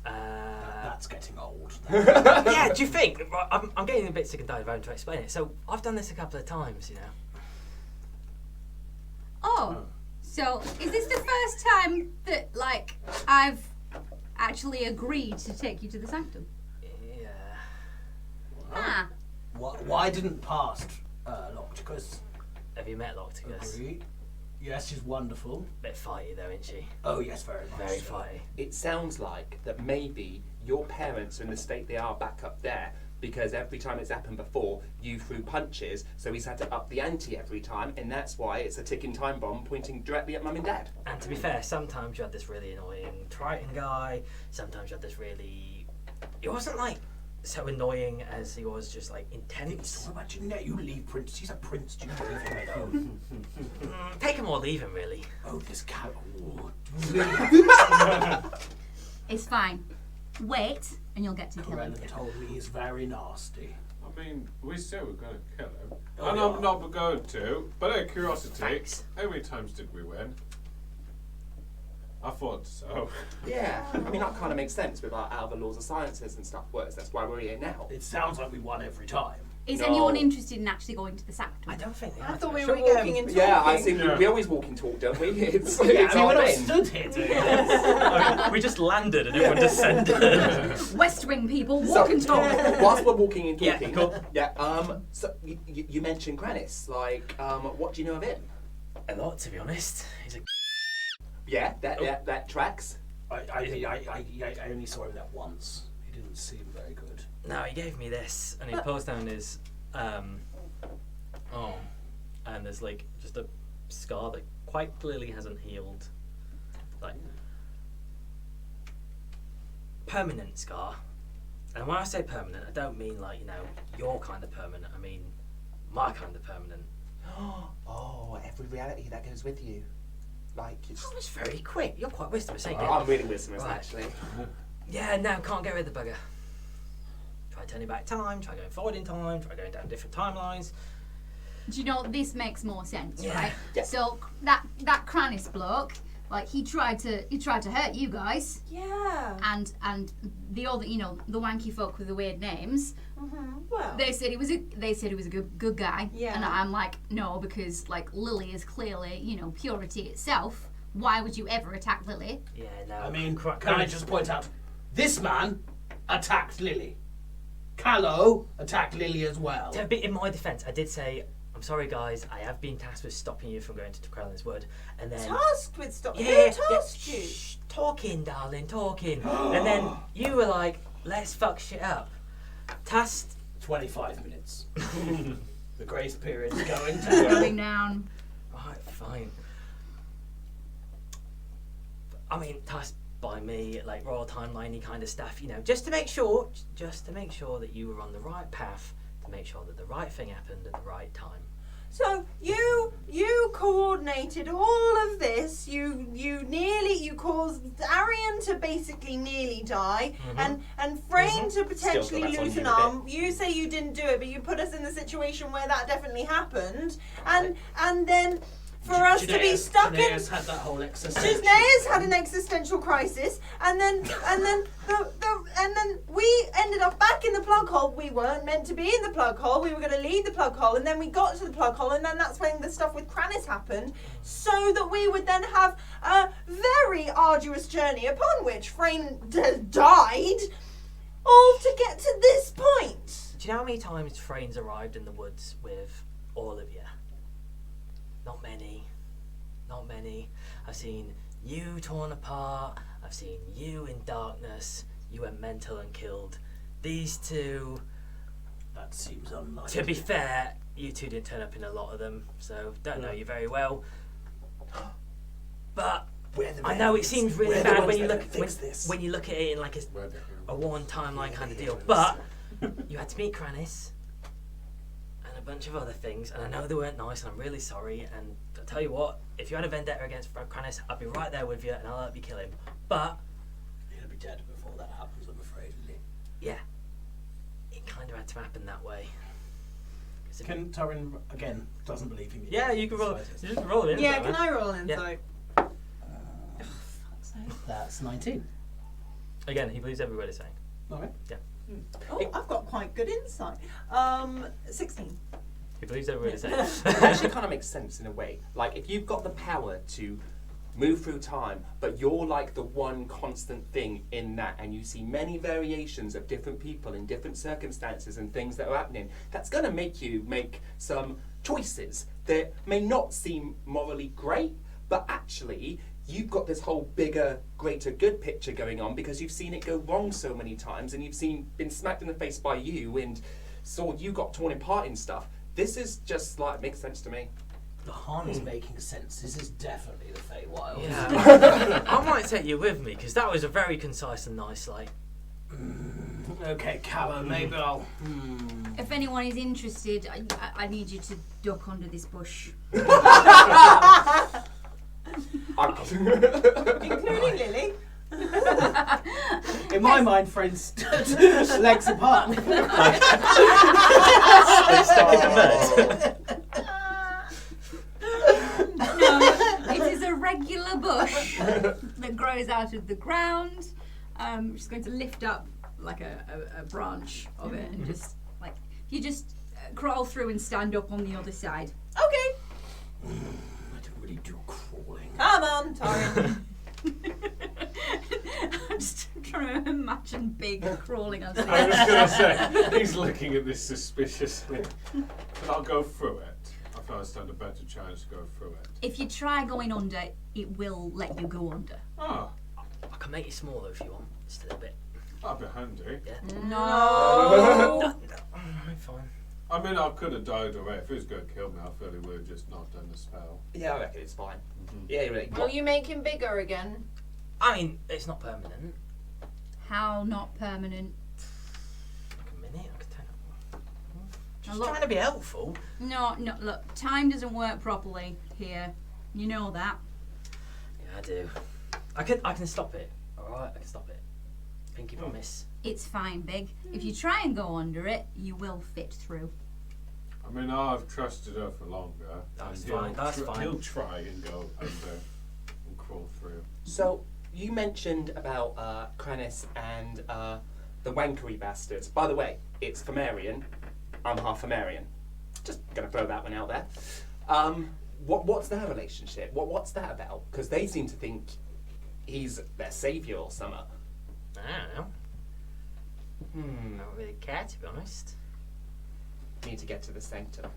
That's getting old. Yeah, do you think? I'm getting a bit sick and tired of having to explain it. So I've done this a couple of times, you know. Oh, so is this the first time that, like, I've actually agreed to take you to the sanctum? Yeah. Ah, Why didn't past Locticus Have you met Locticus? agree? Yes, she's wonderful. Bit fighty though, isn't she? Oh yes, very much. Very so. fighty. It sounds like that maybe your parents are in the state they are back up there because every time it's happened before, you threw punches, so he's had to up the ante every time, and that's why it's a ticking time bomb pointing directly at mum and dad. And to be fair, sometimes you had this really annoying Triton guy. Sometimes you had this really. It wasn't like so annoying as he was just like intense. So imagine that you leave Prince. He's a prince. Do you leave him alone? Take him or leave him, really. Oh, this cat. it's fine. Wait, and you'll get to kill him. Corella told me he's very nasty. I mean, we said we're going to kill him. Oh, and yeah. I'm not going to. But out of curiosity, Thanks. how many times did we win? I thought so. Yeah, I mean that kind of makes sense with like how the laws of sciences and stuff works. That's why we're here now. It sounds like we won every time. Is No. anyone interested in actually going to the sanctum? I don't think they I are, thought to we be were honest. walking and talking. Yeah, I think Yeah. we always walk and talk, don't we? It's, Yeah, it's I mean, our we're not thing. stood here doing this. I mean, we just landed and everyone descended. West Wing people, walk and talk. Whilst we're walking and Yeah, talking, cool. so you mentioned Granis. Like, what do you know of him? A lot, to be honest. He's a Yeah, that tracks. I only saw him that once. He didn't seem very good. No, he gave me this, and he pulls down his arm, and there's like just a scar that quite clearly hasn't healed, like permanent scar. And when I say permanent, I don't mean like your kind of permanent. I mean my kind of permanent. Oh, every reality that goes with you. Like, it's... That was very quick. You're quite wisdomous, ain't you? I'm really wisdomous, Right. actually. Yeah, no, can't get rid of the bugger. Try turning back time, try going forward in time, try going down different timelines. Do you know, this makes more sense, Yeah. right? Yeah. So that Kranis bloke, like he tried to hurt you guys, Yeah. and the other, the wanky folk with the weird names. Well. They said he was a good guy. Yeah. And I'm like, no, because like Lilli is clearly, purity itself. Why would you ever attack Lilli? Yeah, no. I mean, can I just point out, this man attacked Lilli. Callow attacked Lilli as well. To be in my defence, I did say, I'm sorry guys, I have been tasked with stopping you from going to Krellin's Wood. And then Tasked with stuff. yeah, Who tasked you? shh, talking, darling, talking. And then you were like, let's fuck shit up. Tasked 25 minutes. The grace period is going down. Going down. right, fine. I mean, tasked by me, like royal timeliney kind of stuff, just to make sure that you were on the right path, to make sure that the right thing happened at the right time. So you coordinated all of this. You caused Arian to basically nearly die, and Frayne to potentially Still got that lose on an you a arm. You say you didn't do it, but you put us in the situation where that definitely happened, and then for us to be stuck in. Janaeus had that whole exercise. Janaeus had an existential crisis, and then we ended up back in the plug hole. We weren't meant to be in the plug hole. We were going to leave the plug hole, and then we got to the plug hole, and then that's when the stuff with Kranis happened, so that we would then have a very arduous journey upon which Frayne died, all to get to this point. Do you know how many times Frayne's arrived in the woods with all of you? Not many. Not many. I've seen you torn apart. I've seen you in darkness. You went mental and killed these two. That seems unlikely. To be fair, you two didn't turn up in a lot of them, so don't know you very well. But I know it seems really bad when you look at it in like a one timeline kind of deal. But you had to meet Kranis and a bunch of other things, and I know they weren't nice, and I'm really sorry. And I tell you what, if you had a vendetta against Kranis, I'd be right there with you, and I'll help you kill him. But He'll be dead before that happens, I'm afraid. yeah, it kind of had to happen that way. Can Torin again doesn't believe him? Yeah, you can roll. You just roll it in. Yeah, can I roll an insight? That's 19. Again, he believes every word he's saying. All right. Oh, I've got quite good insight. 16. He believes every word he's saying. It actually kind of makes sense in a way. Like, if you've got the power to move through time, but you're like the one constant thing in that, and you see many variations of different people in different circumstances and things that are happening, that's going to make you make some choices that may not seem morally great, but actually you've got this whole bigger, greater good picture going on because you've seen it go wrong so many times, and you've been smacked in the face by you and saw you got torn apart and stuff. This is just like, makes sense to me. Lehane is making sense. This is definitely the Feywild. Yeah. I might take you with me because that was a very concise and nice, like. Okay, Callow, maybe I'll. If anyone is interested, I need you to duck under this bush. Including Lilli. In my mind, friends, legs apart. They stuck in the mud. No, it is a regular bush that grows out of the ground. She's going to lift up like a branch of it and just like you just crawl through and stand up on the other side. Okay. I don't really do crawling. Come on, Torin. I'm just trying to imagine Big crawling on something. I was going to say, he's looking at this suspiciously. But I'll go through it. I thought I stand a better chance to go through it. If you try going under, it will let you go under. Oh, I can make it smaller if you want, just a little bit. that'd be handy. Yeah. No. Fine. I mean, I could have died away. If he was going to kill me, I feel he would have just not done the spell. Yeah, I reckon it's fine. Yeah, you're right. Will you make him bigger again? I mean, it's not permanent. How not permanent? Like a minute, I can tell. Just look- trying to be helpful. No, look, time doesn't work properly here. You know that. Yeah, I do. I can stop it. Alright, I can stop it. Pinky promise. It's fine, Big. If you try and go under it, you will fit through. I mean, I've trusted her for longer. That's and fine, that's fine. He'll try and go under and crawl through. So, you mentioned about Kranis and the wankery bastards. By the way, it's Pharmarian. I'm half Pharmarian. Just gonna throw that one out there. What's their relationship? What's that about? Because they seem to think he's their saviour or something. I don't know. I don't really care, to be honest. Need to get to the sanctum.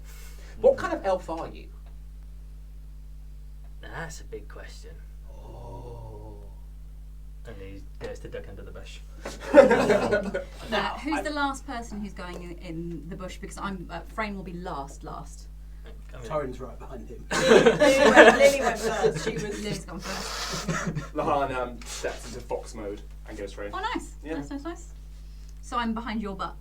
What kind of elf are you? That's a big question. Oh. And he goes to duck under the bush. Who's the last person who's going in the bush? Because Frayne will be last. I mean, Torin's right behind him. Lilli went first. Lily's gone first. Lehane steps into fox mode and goes through. Oh, nice. Yeah. Nice. So I'm behind your butt.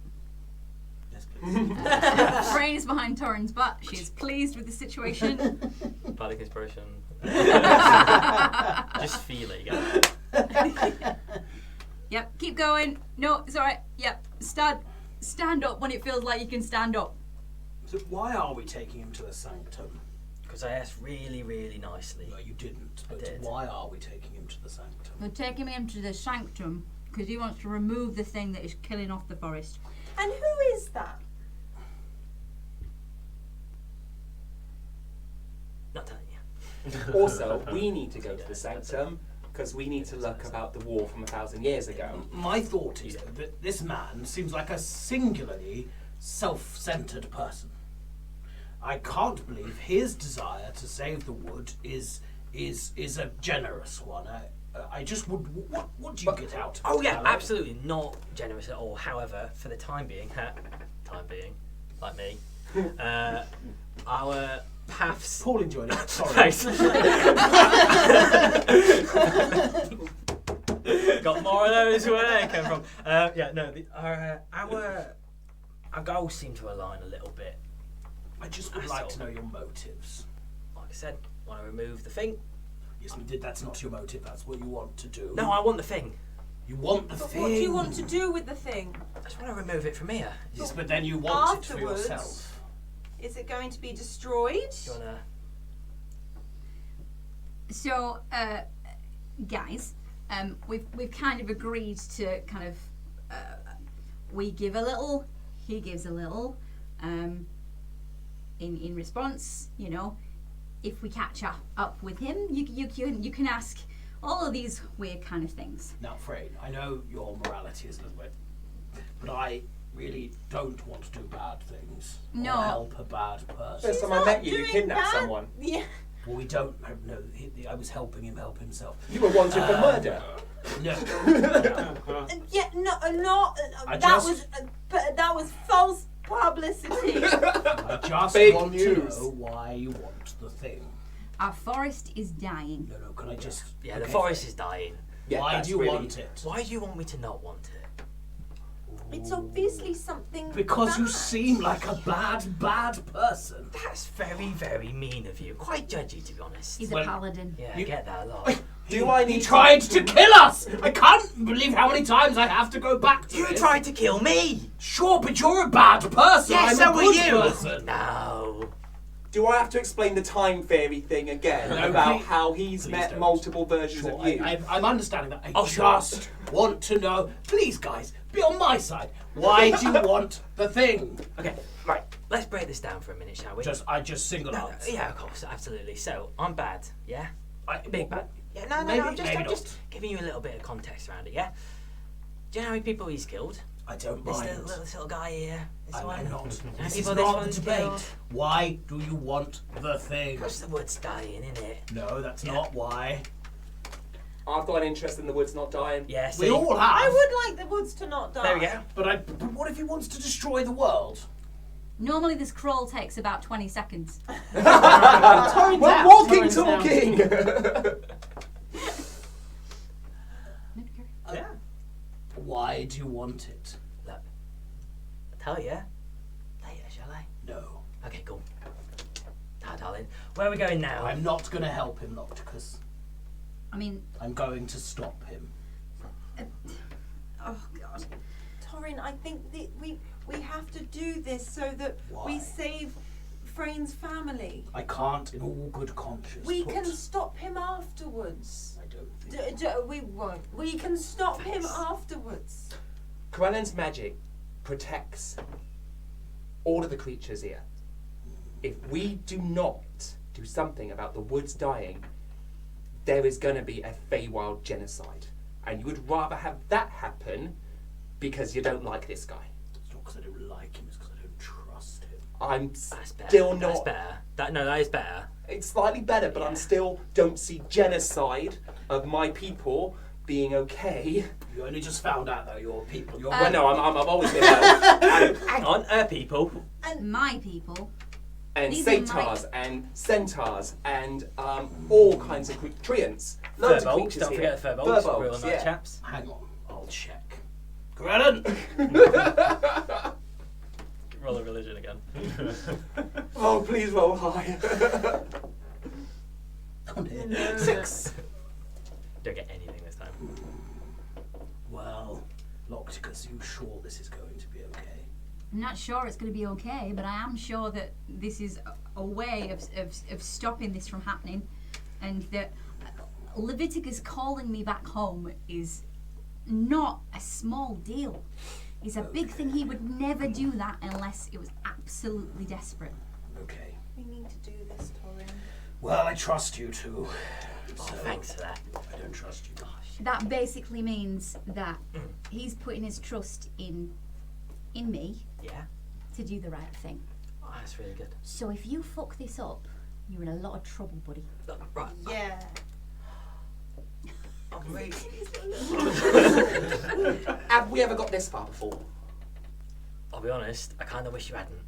Yes, please. Frayne is behind Torin's butt. She is pleased with the situation. Bardic inspiration. Just feel it, Yep, keep going. No, it's alright. Yep, stand up when it feels like you can stand up. So why are we taking him to the sanctum? Because I asked really, really nicely. No, you didn't. But did. why are we taking him to the sanctum? We're taking him to the sanctum because he wants to remove the thing that is killing off the forest. And who is that? Not telling you. Also, we need to go to the sanctum because we need to look about the war from 1,000 years ago. My thought is that this man seems like a singularly self-centered person. I can't believe his desire to save the wood is a generous one. I just would. What do you get out of it? Oh yeah, Callow? absolutely not generous at all. However, for the time being, like me, our paths. Paul enjoyed it. Sorry. Thanks. Got more of those where they came from. Our goals seem to align a little bit. I just would like to know your motives. Like I said, want to remove the thing. Yes, we did. That's not your motive. That's what you want to do. No, I want the thing. You want the But thing. what do you want to do with the thing? want to remove it from here. Yes, but then you want it for Afterwards, yourself. is it going to be destroyed? Do you want to... So, guys, we've kind of agreed to kind of we give a little, he gives a little. In response, you know, if we catch up with him, you can ask all of these weird kind of things. Now, Frayne, I know your morality is a little bit, but I really don't want to do bad things. No. Or help a bad person. First time I met you, you kidnapped someone. Yeah. Well, we don't know. I was helping him help himself. You were wanted for murder. No. Yeah, no, not. That was false publicity. I just Fake want news. to know why you want the thing. Our forest is dying. No, can I just... Yeah, the okay, forest is dying. Yeah, why that's do you really- want it? Why do you want me to not want it? It's obviously something. Because you bad. seem like a bad person. That's very, very mean of you. Quite judgy, to be honest. He's Well, a paladin. Yeah, I you- get that a lot. Do I He need tried to kill us! I can't believe how many times I have to go back to You this. tried to kill me! Sure, but you're a bad person. Yes, I'm so a were good you! person. No. Do I have to explain the time fairy thing again No, about please- how he's please met don't. multiple versions Sure, of you? I'm understanding that. I Oh, sure. just want to know. Please, guys, be on my side. Why do you want the thing? Okay, right. Let's break this down for a minute, shall we? I just single No, out. yeah, of course, absolutely. So, I'm bad, yeah? Big bad. Yeah, no, Maybe- I'm maybe just giving you a little bit of context around it, yeah? Do you know how many people he's killed? I don't This mind. little guy here. This I'm one. not. How This many is people not the this one's debate. killed? Why do you want the thing? Because the wood's dying, innit? No, that's Yeah. not why. I've got an interest in the woods not dying. Yeah, We see? all have. I would like the woods to not die. There we go. But what if he wants to destroy the world? Normally this crawl takes about 20 seconds. We're Torin's out. walking, Torin's down. talking! Yeah. Why do you want it? Look, I'll tell you later, shall I? No. Okay, cool. Now, darling, where are we going now? I'm not going to help him, Locticus. I mean, I'm going to stop him. oh god. Torin, I think that we have to do this so that Why? we save Frayne's family. I can't, in all good conscience. We put- can stop him afterwards. I don't think. We won't. We can stop him afterwards. Corellan's magic protects all of the creatures here. If we do not do something about the woods dying, there is going to be a Feywild genocide. And you would rather have that happen because you don't like this guy. It's not because I don't like him, it's because I don't trust him. I'm That's better. still That's not. better. That is better. It's slightly better, but I'm Yeah. still don't see genocide of my people being okay. You only just found out that your people, your Well, no, I've always been and Hang on, people. My people. and These are my- satyrs and centaurs and all kinds of treants. Loads of Furbolgs, creatures don't here. forget the furbolgs. Furbolgs, Real nice yeah. chaps. Hang on, I'll check. Corellan! Roll a religion again. Oh, please roll high. Come here. 6. Don't get anything this time. Well, Locticus, are you sure this is going to be okay? I'm not sure it's going to be okay, but I am sure that this is a way of stopping this from happening, and that Leviticus calling me back home is not a small deal. It's a big thing. He would never do that unless it was absolutely desperate. Okay. We need to do this, Torin. Well, I trust you too. Oh, thanks for that. I don't trust you. That basically means that he's putting his trust in me Yeah. to do the right thing. Oh, that's really good. So if you fuck this up, you're in a lot of trouble, buddy. Look, right. Yeah. I'm really... Have we ever got this far before? I'll be honest, I kind of wish you hadn't.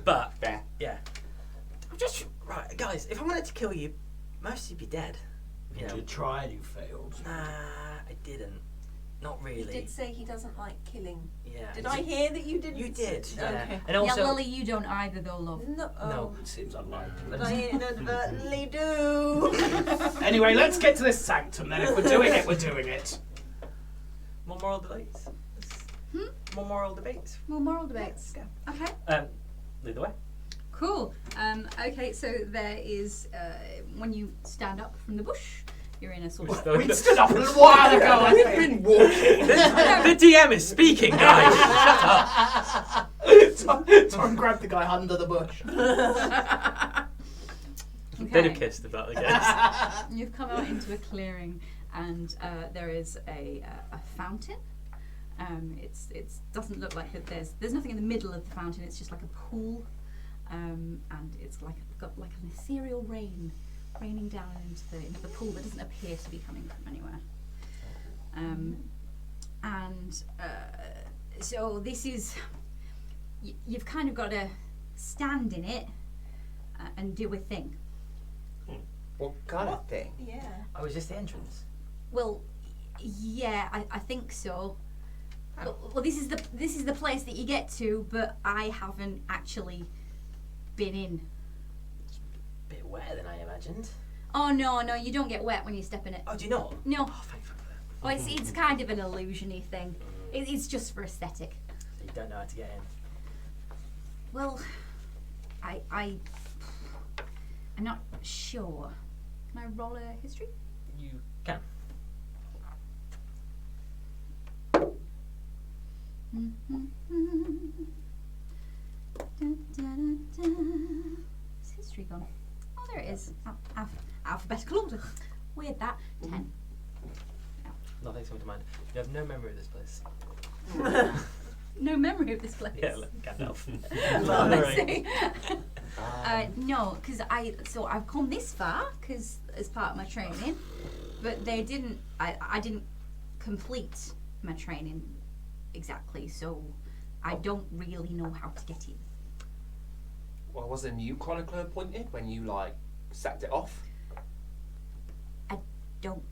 But, Fair. yeah. I'm just... Right, guys, if I wanted to kill you, most of you'd be dead. You You know. did try and you failed. Nah, I didn't. Not He really. did say he doesn't like killing. Yeah. Did I hear that you didn't? You did, yeah. Okay. And also... Yeah, Lily, you don't either, though, love. No. No. It seems unlikely. But I inadvertently do. Anyway, let's get to this sanctum then. If we're doing it, we're doing it. More moral delays? More moral debates. More moral debates. Okay. Lead the way. Cool. Okay, so there is when you stand up from the bush, you're in a sort of. We stood up a little while ago. We've been walking. The DM is speaking, guys. Shut up. Torin grabbed the guy under the bush. They'd have kissed if that was the case. You've come out into a clearing, and there is a fountain. It doesn't look like that. There's nothing in the middle of the fountain. It's just like a pool, and it's got like an ethereal rain raining down into the pool that doesn't appear to be coming from anywhere. So this is you've kind of got to stand in it and do a thing. What kind of thing? Yeah. Oh, is this the entrance? Well, yeah, I think so. Well, this is the place that you get to, but I haven't actually been in. A bit wetter than I imagined. Oh no, you don't get wet when you step in it. Oh, do you not? No. Oh, thank fuck for that. Well, it's kind of an illusion-y thing. It's just for aesthetic. So you don't know how to get in. Well, I'm not sure. Can I roll a history? You can. Is history gone? Oh, there it is. Alphabetical order. Weird that. 10. Nothing's coming to mind. You have no memory of this place. No memory of this place. Yeah, look, Gandalf. Let's see. No, because I've come this far because as part of my training, but they didn't. I didn't complete my training exactly, so I don't really know how to get in. Well, was a new chronicler appointed when you sacked it off? I don't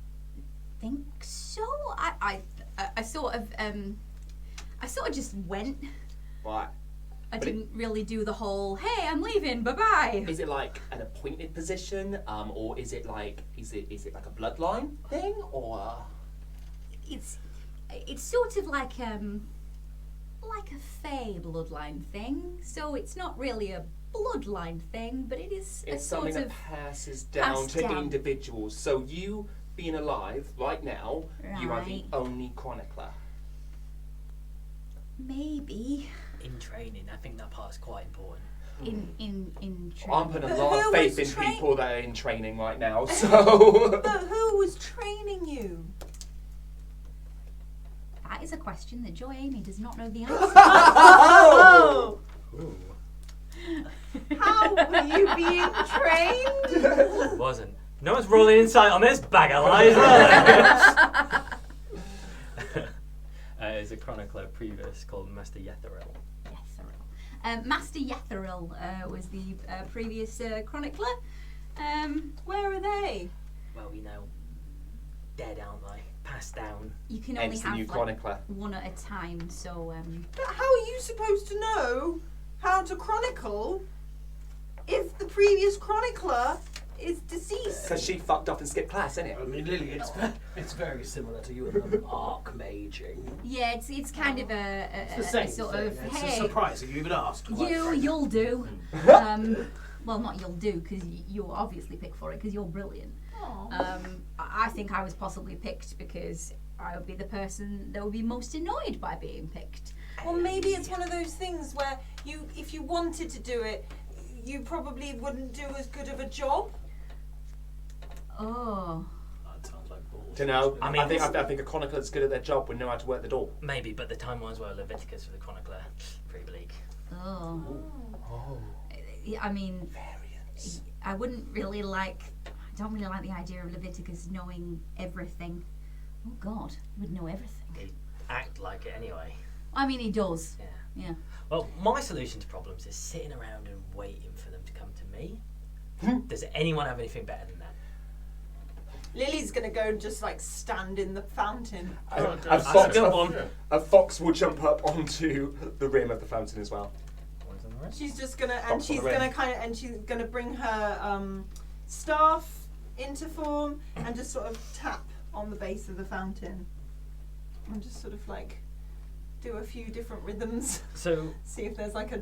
think so. I sort of just went. Right. I didn't really do the whole, hey, I'm leaving, bye-bye. Is it like an appointed position, or is it like a bloodline thing, or? It's sort of like a Fey bloodline thing. So it's not really a bloodline thing, but it is. It's a sort something of that passes down to individuals. So you being alive right now, you are the Right. only chronicler. maybe In training, I think that part's quite important. in I'm training. putting a But lot of who faith was in people that are in training right now. So. But who was training you? That is a question that Joy Amy does not know the answer. Oh! Ooh. How were you being trained? Wasn't. No one's rolling insight on this bag of lies. It's a chronicler previous called Master Yetheril. Master Yetheril was the previous chronicler. Where are they? Well, dead, aren't they? Passed down. You can only Hence the have new chronicler. one at a time, so But how are you supposed to know how to chronicle if the previous chronicler is deceased? Because she fucked up and skipped class, innit? I mean, Lilli, it's very similar to you and them archmaging. yeah, it's kind of It's the a same sort thing. of It's hey, surprising you even asked. quite frankly. you'll do. Well, not you'll do because you'll obviously pick for it because you're brilliant. I think I was possibly picked because I would be the person that would be most annoyed by being picked. Well, maybe it's one of those things where if you wanted to do it, you probably wouldn't do as good of a job. Oh. That sounds like bullshit. To know, I mean, I think a chronicler that's good at their job would know how to work the door. Maybe, but the time was where Leviticus for the chronicler. Pretty bleak. Oh. Oh. I mean, Variance. I wouldn't really like. I don't really like the idea of Leviticus knowing everything. Oh God, he would know everything. They act like it anyway. I mean, he does. Yeah. Yeah. Well, my solution to problems is sitting around and waiting for them to come to me. Does anyone have anything better than that? Lily's gonna go and just stand in the fountain. Oh, A God. fox, good one. a fox will jump up onto the rim of the fountain as well. One's on the rest. She's just gonna Fox on the rim. she's gonna bring her staff into form and just sort of tap on the base of the fountain and just sort of do a few different rhythms. So See if there's like a.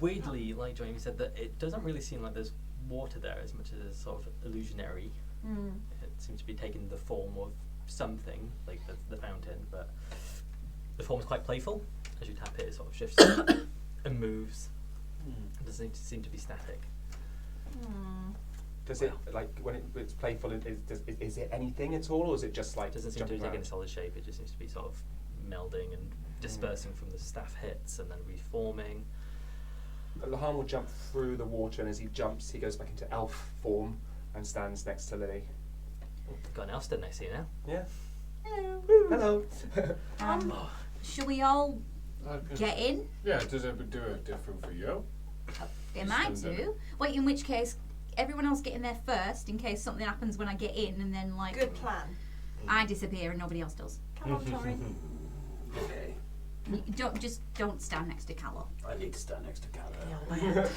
weirdly, like Jamie said, that it doesn't really seem like there's water there as much as sort of illusionary. It seems to be taking the form of something, like the fountain, but the form's quite playful. As you tap it, it sort of shifts and moves. It doesn't seem to be static. Does it, like, when it's playful, is it anything at all, or is it just like It doesn't seem to be jumping taking a around? solid shape. It just seems to be sort of melding and dispersing from the staff hits and then reforming. Lehane will jump through the water, and as he jumps, he goes back into elf form and stands next to Lilli. Got an elf stood next to you now. Yeah. Hello. Hello. Shall we all get in? Yeah, does it do it different for you? It might do. Wait, in which case, everyone else get in there first, in case something happens when I get in, and then like Good plan. I disappear and nobody else does. Come on, Torin. Okay. Don't stand next to Callow. I need to stand next to Callow.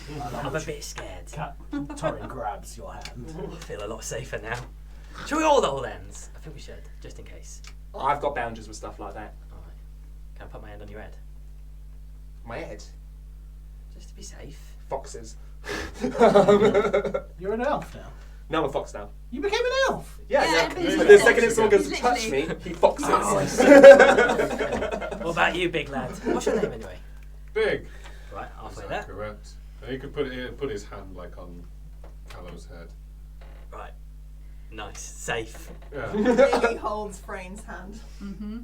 I'm a bit scared. Torin grabs your hand. I feel a lot safer now. Shall we all hold hands? I think we should, just in case. I've got boundaries with stuff like that. Alright. Can I put my hand on your head? My head. Just to be safe. Foxes. You're an elf now. No, I'm a fox now. You became an elf. Yeah, Yeah, yeah. he's The literally- second someone goes to he's touch me, literally- he foxes. What about you, big lad? What's your name anyway? Big. Right, halfway Is there. that correct? And he could put his hand like on Callow's head. Right. Nice. Safe. Yeah. Lilli holds Frayne's hand Mm-hmm.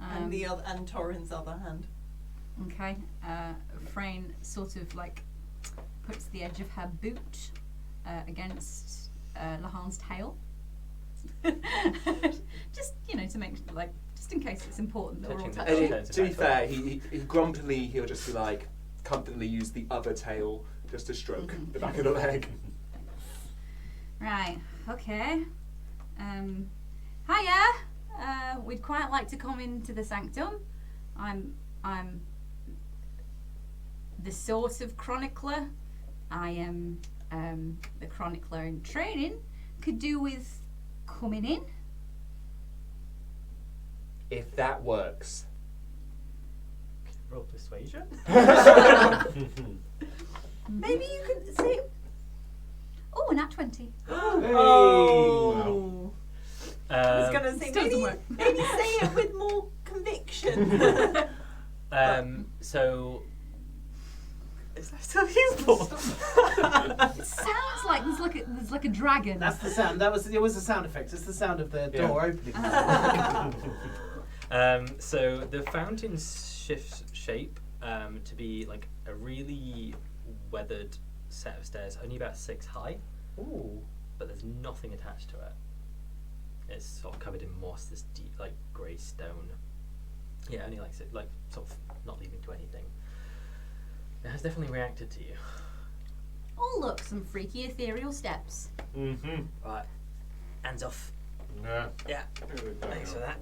and and Torin's other hand. Okay. Frayne sort of like puts the edge of her boot against Lehane's tail. Just to make just in case it's important that we're all Touching the- touching. To be fair, he grumpily he'll just be like comfortably use the other tail just to stroke the back of the leg. Right. Okay. Hiya. We'd quite like to come into the sanctum. I'm the sort of chronicler. I am the chronicler in training. Could do with coming in. If that works. Roll persuasion. Maybe you could say. Oh, nat 20. Oh. I was Um, gonna say Still doesn't maybe work. say it with more conviction. So is that still useful? It sounds like there's like a dragon. That's the sound. It was the sound effect. It's the sound of the door opening. So the fountain shifts shape to be like a really weathered set of stairs, only about 6 high, Ooh. but there's nothing attached to it. It's sort of covered in moss, this deep, like grey stone. Yeah, only like sort of not leading to anything. It has definitely reacted to you. Oh look, some freaky ethereal steps. Mm-hmm. Right, hands off. Yeah. Yeah, thanks for that.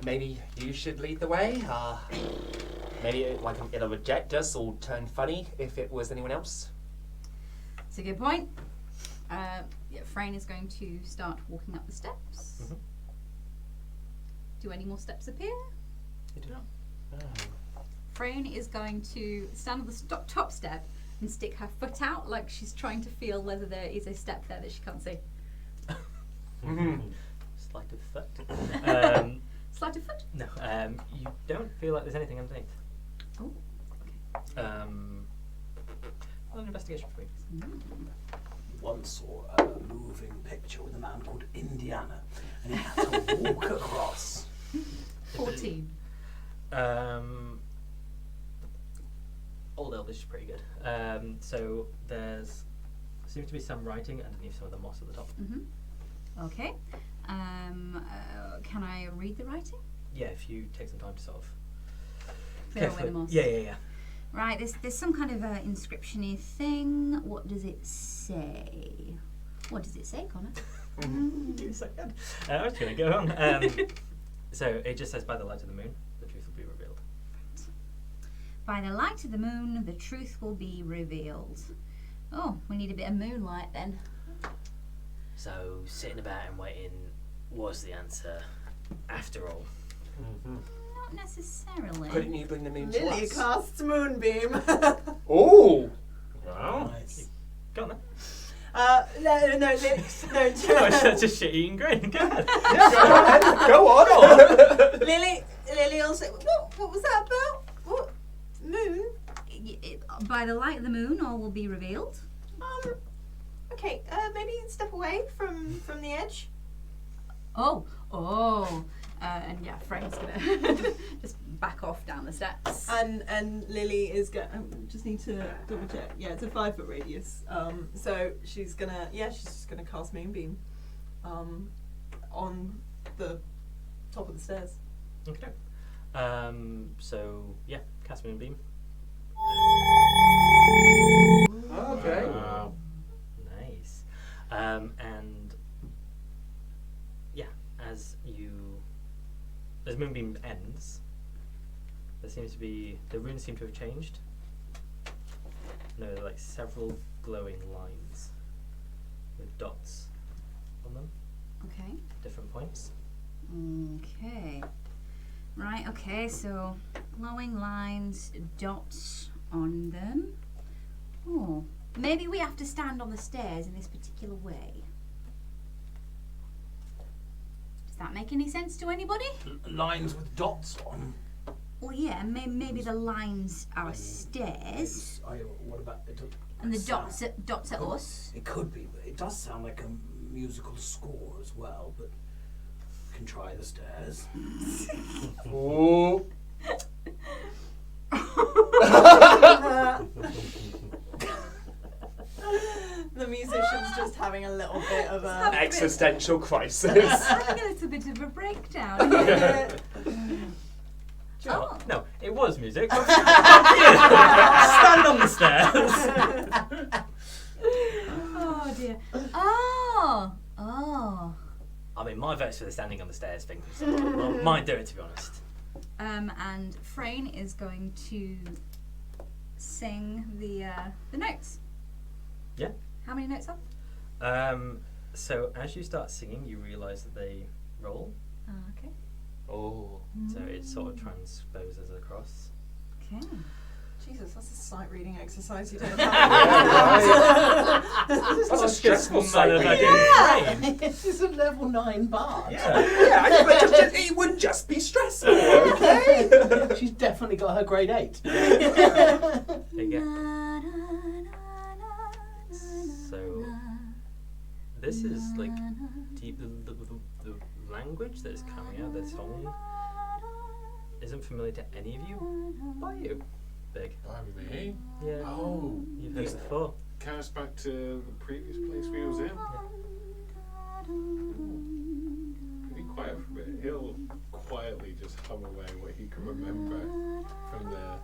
Maybe you should lead the way. Maybe it'll reject us or turn funny if it was anyone else. It's a good point. Frayne is going to start walking up the steps. Mhm. Do any more steps appear? You do not. Frayne is going to stand on the top step and stick her foot out like she's trying to feel whether there is a step there that she can't see. Sleight of foot. Sleight of foot? No, you don't feel like there's anything underneath. Oh, Roll an investigation for me. Once saw a moving picture with a man called Indiana, and he had to walk across. 14. Old Elvish is pretty good. So there's seems to be some writing underneath some of the moss at the top. Okay. Can I read the writing? Yeah, if you take some time to sort of Clear away the moss. Yeah. Right, there's some kind of inscription-y thing. What does it say? What does it say, Connor? Give me a second. I was going to go on. So it just says, by the light of the moon, the truth will be revealed. By the light of the moon, the truth will be revealed. Oh, we need a bit of moonlight then. So sitting about and waiting was the answer after all. Not necessarily. Couldn't you bring them in to Lilli us? casts Moonbeam. Oh! Wow. Nice. Got that? No, That's a shit-eating grin. Go ahead. Yeah, go ahead. Go on. Lilli will say, what was that about? What? Moon? By the light of the moon, all will be revealed. Okay, maybe step away from the edge. And yeah, Frayne's gonna just back off down the steps. And Lilli is going. Just need to double check. Yeah, it's a 5 foot radius. So she's just gonna cast Moonbeam, on the top of the stairs. Okay. So yeah, cast Moonbeam. Okay. Wow. Nice. And yeah, as Moonbeam ends, the runes seem to have changed. No, there are like several glowing lines with dots on them, Okay. different points. Okay. Right, okay, so glowing lines, dots on them. Oh, maybe we have to stand on the stairs in this particular way. Does that make any sense to anybody? Lines with dots on. Well, yeah, maybe the lines are stairs, What about it? and the dots at us. It could be, but it does sound like a musical score as well. But we can try the stairs. Oh. The musician's just having a little bit of a. Existential crisis. Having a little bit of a breakdown here. Oh. No, it was music. Stand on the stairs. Oh dear. Oh. I mean, my vote's for the standing on the stairs thing. So I might do it, to be honest. And Frayne is going to sing the notes. Yeah. How many notes are? So as you start singing, you realise that they roll. Okay. Oh. So it sort of transposes across. Okay. Jesus, that's a sight reading exercise you don't Yeah, have. That's a stressful sight reading. Yeah. This is a level 9 bard. Yeah, but it wouldn't just be stressful, okay? She's definitely got her grade 8. There you go. So this is like deep. The language that is coming out of the song isn't familiar to any of you. By you, Big. By me? Yeah. Oh. You've heard it before. Carry us back to the previous place we was in. Be quiet for a bit. He'll quietly just hum away what he can remember from the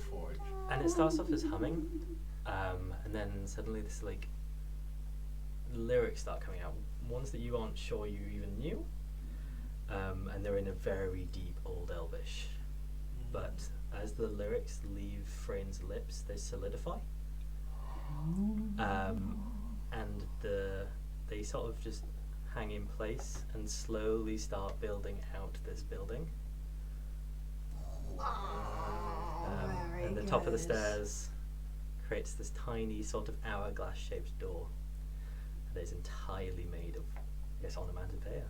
forge. And it starts off as humming, and then suddenly this like lyrics start coming out. Ones that you aren't sure you even knew, and they're in a very deep Old Elvish. But as the lyrics leave Frayne's lips, they solidify, and they sort of just hang in place and slowly start building out this building. And the top of the stairs creates this tiny sort of hourglass-shaped door that is entirely made of, I guess, onomatopoeia.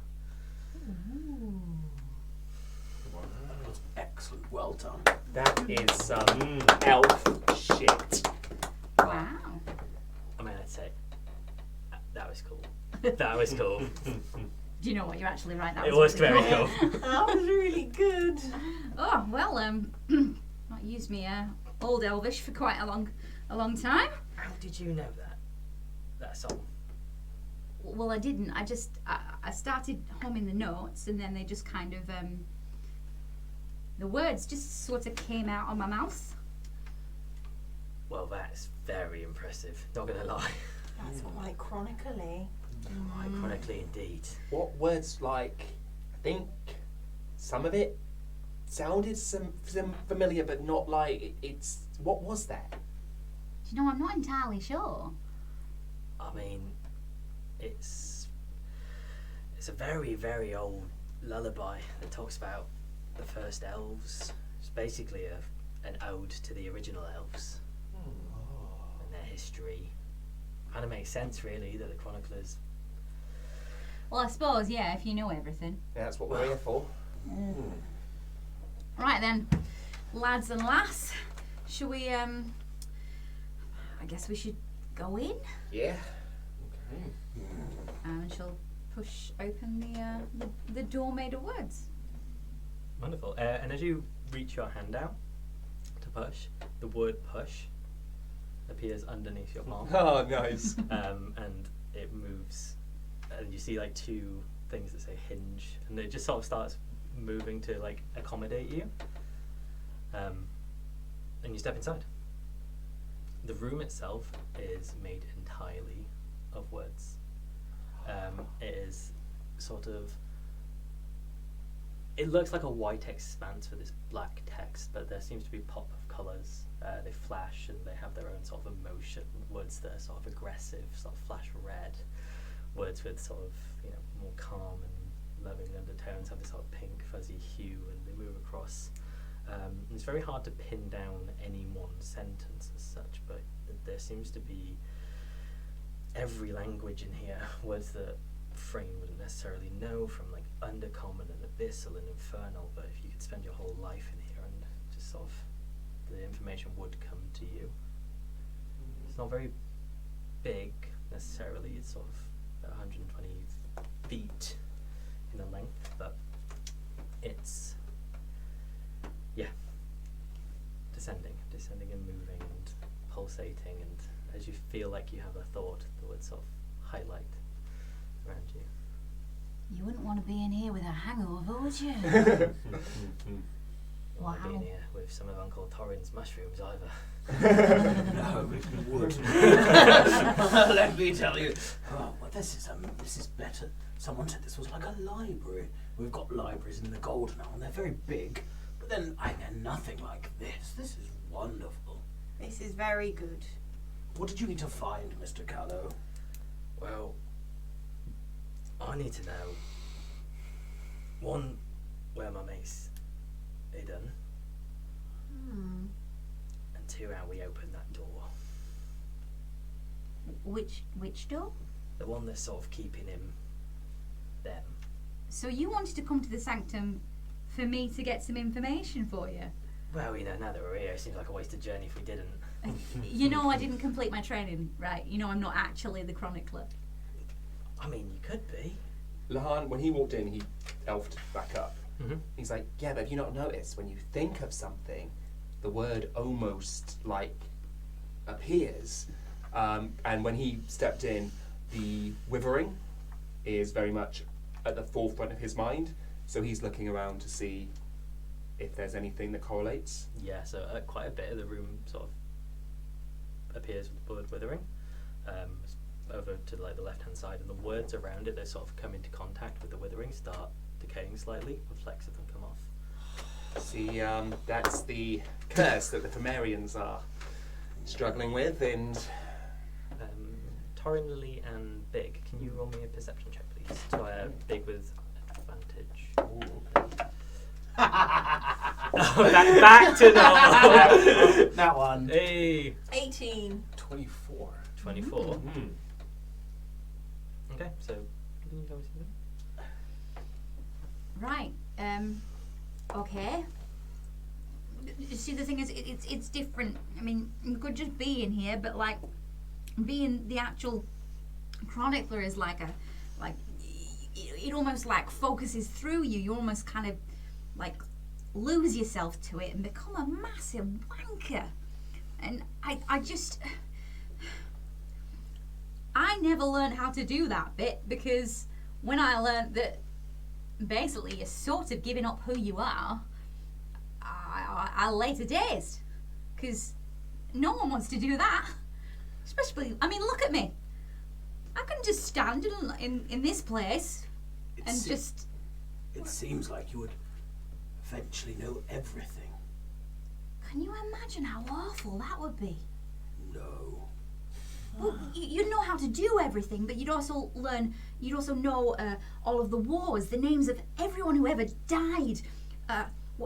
That's excellent. Well done. That is some elf shit. Wow. I mean, I'd say that was cool. That was cool. Do you know what? You're actually right. That It was really very cool. cool. That was really good. Oh well, not used me Old Elvish for quite a long time. How did you know that song? Well, I didn't. I started humming the notes, and then they just kind of the words just sort of came out of my mouth. Well, that's very impressive. Not gonna lie. That's quite chronically. Ironically, indeed. What words, like, I think some of it sounded some familiar, but not like it's. What was that? Do you know? I'm not entirely sure. I mean, it's a very, very old lullaby that talks about the first elves. It's basically an ode to the original elves and their history. Kind of makes sense, really, that the chroniclers. Well, I suppose, yeah, if you know everything. Yeah, that's what we're here for. Right then, lads and lass, shall we, I guess we should go in? Yeah. Okay. And she'll push open the door made of words. Wonderful. And as you reach your hand out to push, the word push appears underneath your palm. Oh, nice. And it moves. And you see like two things that say hinge. And it just sort of starts moving to like accommodate you. And you step inside. The room itself is made entirely of words. It is sort of. It looks like a white expanse with this black text, but there seems to be pop of colours. They flash and they have their own sort of emotion. Words that are sort of aggressive, sort of flash red. Words with sort of, more calm and loving undertones have this sort of pink, fuzzy hue, and they move across. It's very hard to pin down any one sentence as such, but there seems to be every language in here, words that Frayne wouldn't necessarily know, from like undercommon and abyssal and infernal, but if you could spend your whole life in here and just sort of the information would come to you. It's not very big necessarily, it's sort of 120 feet in the length, but it's descending and moving and pulsating, and as you feel like you have a thought, the words sort of highlight around you. You wouldn't want to be in here with a hangover, would you? Wow. I've been here with some of Uncle Torin's mushrooms either. No, we would. Let me tell you. Oh, well, this is better. Someone said this was like a library. We've got libraries in the Gold now, and they're very big. But then I know nothing like this. This is wonderful. This is very good. What did you need to find, Mr. Callow? Well, I need to know, one, where my mate's hidden, and two, how we open that door. Which door? The one that's sort of keeping them. So you wanted to come to the sanctum for me to get some information for you? Well, now that we're here, it seems like a wasted journey if we didn't. I didn't complete my training, right? I'm not actually the chronicler. I mean, you could be. Lehane, when he walked in, he elfed back up. Mm-hmm. He's like, yeah, but have you not noticed when you think of something, the word almost like appears. And when he stepped in, the withering is very much at the forefront of his mind. So he's looking around to see if there's anything that correlates. Yeah, so quite a bit of the room sort of appears with the word withering. Over to like the left-hand side, and the words around it, they sort of come into contact with the withering, start decaying slightly, and flecks of them come off. See, that's the curse that the Pthumerians are struggling with, and... Torin, Lilli, and Big, can you roll me a perception check, please? So Big with advantage. Back to normal. That one. Hey. 18. 24. 24. Mm. Okay, so can you go with something? Right. Okay. You see, the thing is, it's different. I mean, you could just be in here, but like being the actual chronicler is it almost like focuses through you. You almost kind of like lose yourself to it and become a massive wanker. And I never learned how to do that bit, because when I learned that basically you're sort of giving up who you are, I later dazed, because no one wants to do that. Especially, I mean, look at me. I couldn't just stand in this place just... It seems like you would eventually know everything. Can you imagine how awful that would be? No. Well, you'd know how to do everything, but you'd also know all of the wars, the names of everyone who ever died,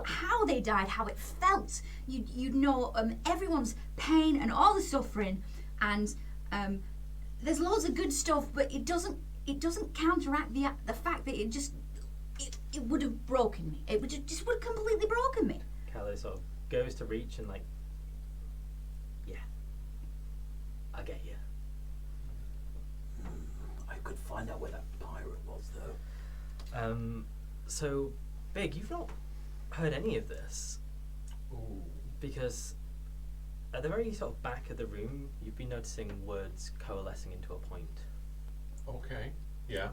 how they died, how it felt. You'd know everyone's pain and all the suffering, and there's loads of good stuff, but it doesn't counteract the fact that it would have broken me. It would just would have completely broken me. Callow sort of goes to reach and like, yeah, I get you. I could find out where that pirate was, though. So, Big, you've not heard any of this. Ooh. Because at the very sort of back of the room, you've been noticing words coalescing into a point. Okay. Yeah.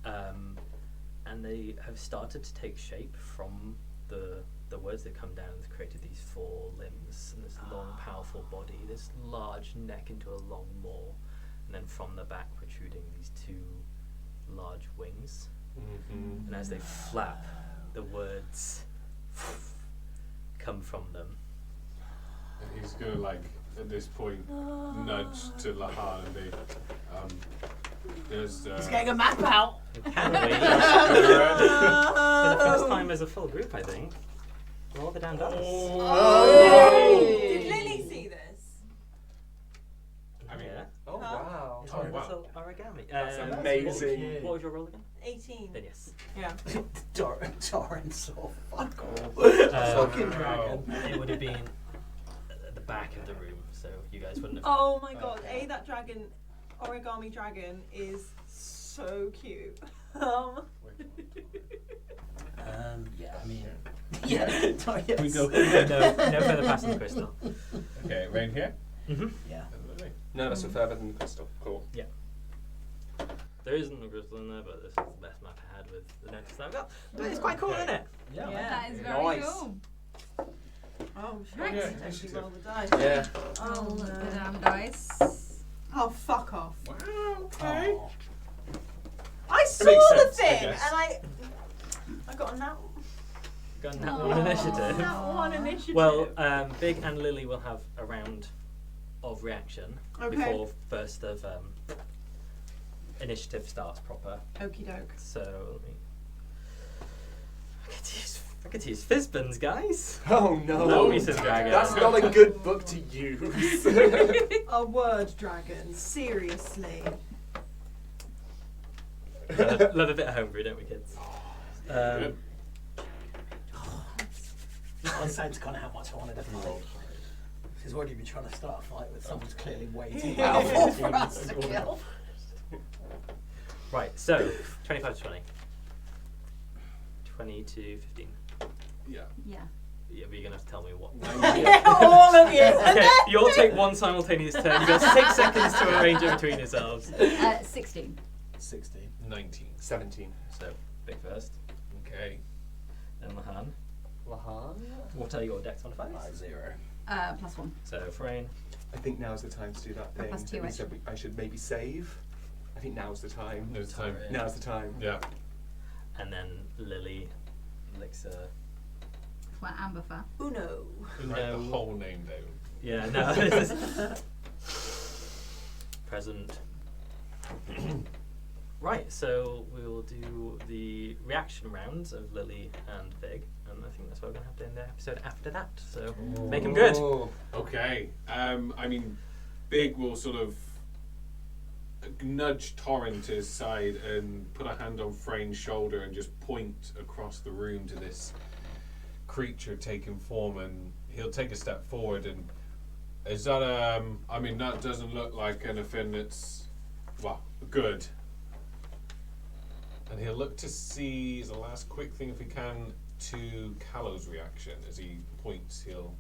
And they have started to take shape from the words that come down. They've created these 4 limbs and this long, powerful body, this large neck into a long maw, and then from the back protruding these 2 large wings. Mm-hmm. And as they flap, the words come from them. And he's gonna like at this point nudge to Lehane and be there's He's getting a map out. Can we, for the first time as a full group, I think, roll the damn dice. Did Lilli see this? I mean, Yeah. Oh wow. It's Oh, a wow. little origami. That's What amazing. was your roll again? 18. Then yes. Yeah. Torin saw fuck all. Um, Fucking dragon. It would have been at the back of the room, so you guys wouldn't have. Oh my god, that dragon, origami dragon, is so cute. Yeah, I mean, yeah. We go. No further past the crystal. okay, rain here. Mm-hmm. Yeah. None of us are further than the crystal. Cool. There isn't a crystal in there, but this is the best map I had with the notice that I've got. But it's quite cool, Okay. isn't it? Yeah. That is very Nice. cool. Oh, Right. shit. Actually roll the dice. Yeah. Oh, Oh, the no. damn dice. Oh, fuck off. Wow. Okay. Oh. I saw makes the sense, I thing, guess. and I got a nat. Got that Oh, one initiative. Nat 1 initiative. Well, Big and Lilli will have a round of reaction Okay. before first of initiative starts proper. Okie doke. So let me. I get to use Fizzbins, guys. Oh no. Love me some dragon. That's not a good book to use. A word dragon, seriously. Love a bit of homebrew, don't we, kids? Good. That sounds kind of how much I wanted to fight. He's already been trying to start a fight with someone who's clearly way too powerful for us to kill. Right, so 25 to 20. 20 to 15. Yeah. Yeah. Yeah, but you're gonna have to tell me what. All of you. Okay, you all take one simultaneous turn. You've got 6 seconds to arrange it between yourselves. 16. 16. 19. 17. So, Big first, Okay. then Lehane. Lehane? What are your dex modifiers? 0. +1. So, Frayne. I think now's the time to do that thing. plus 2 that we said I should maybe save. I think now's the time. There's time. Now's the time. Yeah. And then Lilli, Lyxa. Like amberfaff. Uno. Write the whole name down. Yeah, no, this is present. Right, so we will do the reaction rounds of Lilli and Big, and I think that's what we're going to have to end the episode after that. So make them good. Oh. Okay. I mean, Big will sort of nudge Torin to his side and put a hand on Frayne's shoulder and just point across the room to this creature taking form, and he'll take a step forward. And is that I mean, that doesn't look like anything that's good. And he'll look to see, as a last quick thing if he can, to Callow's reaction. As he points, he'll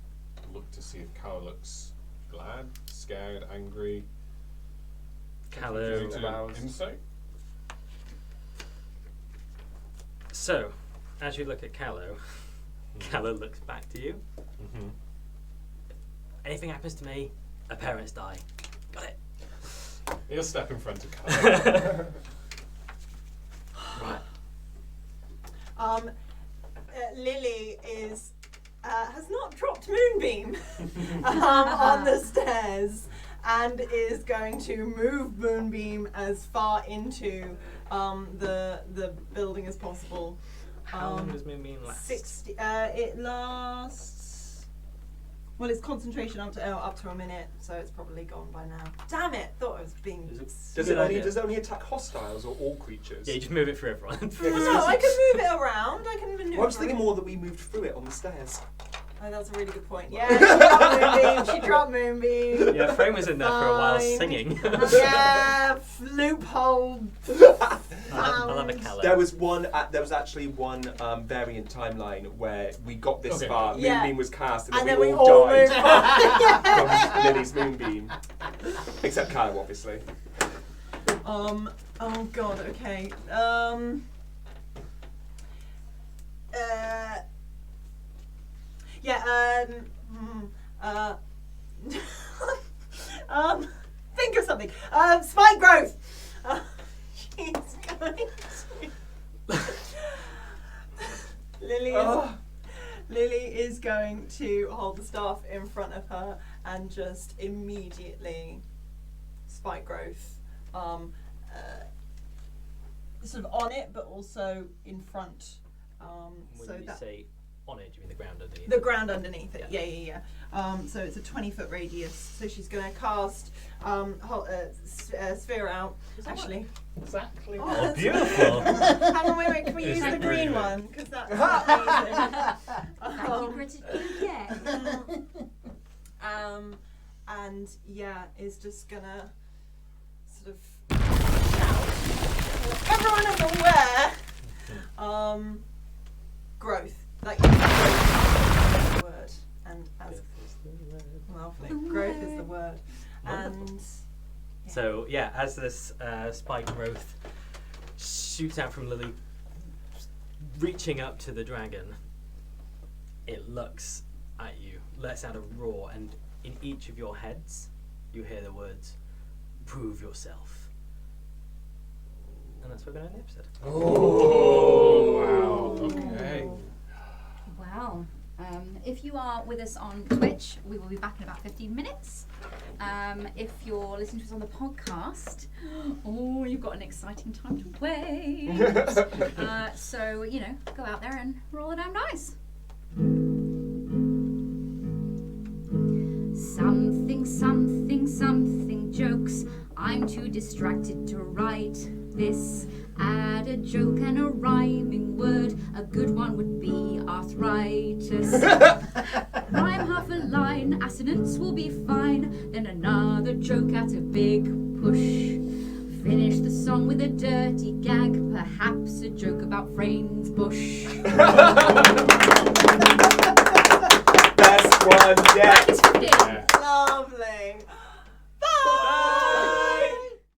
look to see if Callow looks glad, scared, angry. Callow. aroused. Insight? So, as you look at Callow, Callow looks back to you. Mm-hmm. Anything happens to me, our parents die. Got it. He'll step in front of Callow. Right. Lilli is has not dropped Moonbeam on the stairs and is going to move Moonbeam as far into the building as possible. How long does Moonbeam last? 60. It lasts. Well, it's concentration up to a minute, so it's probably gone by now. Damn it! Thought I was being. Does it only attack hostiles or all creatures? Yeah, you just move it for everyone. No, I can move it around. I can maneuver. I was thinking more that we moved through it on the stairs. Oh, that's a really good point. Yeah, she dropped Moonbeam. She dropped Moonbeam. Yeah, Frayne was in there for a while Fine. singing. Yeah, loophole. I love a Callow. There was actually one variant timeline where we got this Okay. far, Yeah. Moonbeam was cast, and And then then we we all all died moved on. from Lilli's Moonbeam. Except Callow, obviously. Oh god, okay. Think of something. Spike growth. She's going to. Lilli is going to hold the staff in front of her and just immediately spike growth. Sort of on it, but also in front. When So you that say on it, do you mean the ground underneath? the ground underneath it. Yeah. So it's a 20-foot radius. So she's going to cast sphere out. Actually, Exactly. Oh, Oh, that's- beautiful. hang on, wait. Can we use It's the really green good. one? Because that's amazing. Thank you, Critic UK. And yeah, is just gonna sort of shout. Everyone is aware. Growth. Like growth is the word. And as lovely. Growth is the word. And So yeah, as this spike growth shoots out from Lilli, reaching up to the dragon, it looks at you, lets out a roar, and in each of your heads, you hear the words, "Prove yourself." And that's where we're going to end the episode. Oh, wow. Okay. Wow. If you are with us on Twitch, we will be back in about 15 minutes. If you're listening to us on the podcast, you've got an exciting time to wait. So, go out there and roll a damn dice. Something jokes. I'm too distracted to write this. Add a joke and a rhyming word. A good one would be arthritis. Rhyme half a line, assonance will be fine. Then another joke at a big push. Finish the song with a dirty gag, perhaps a joke about Frayne's bush. Best one yet.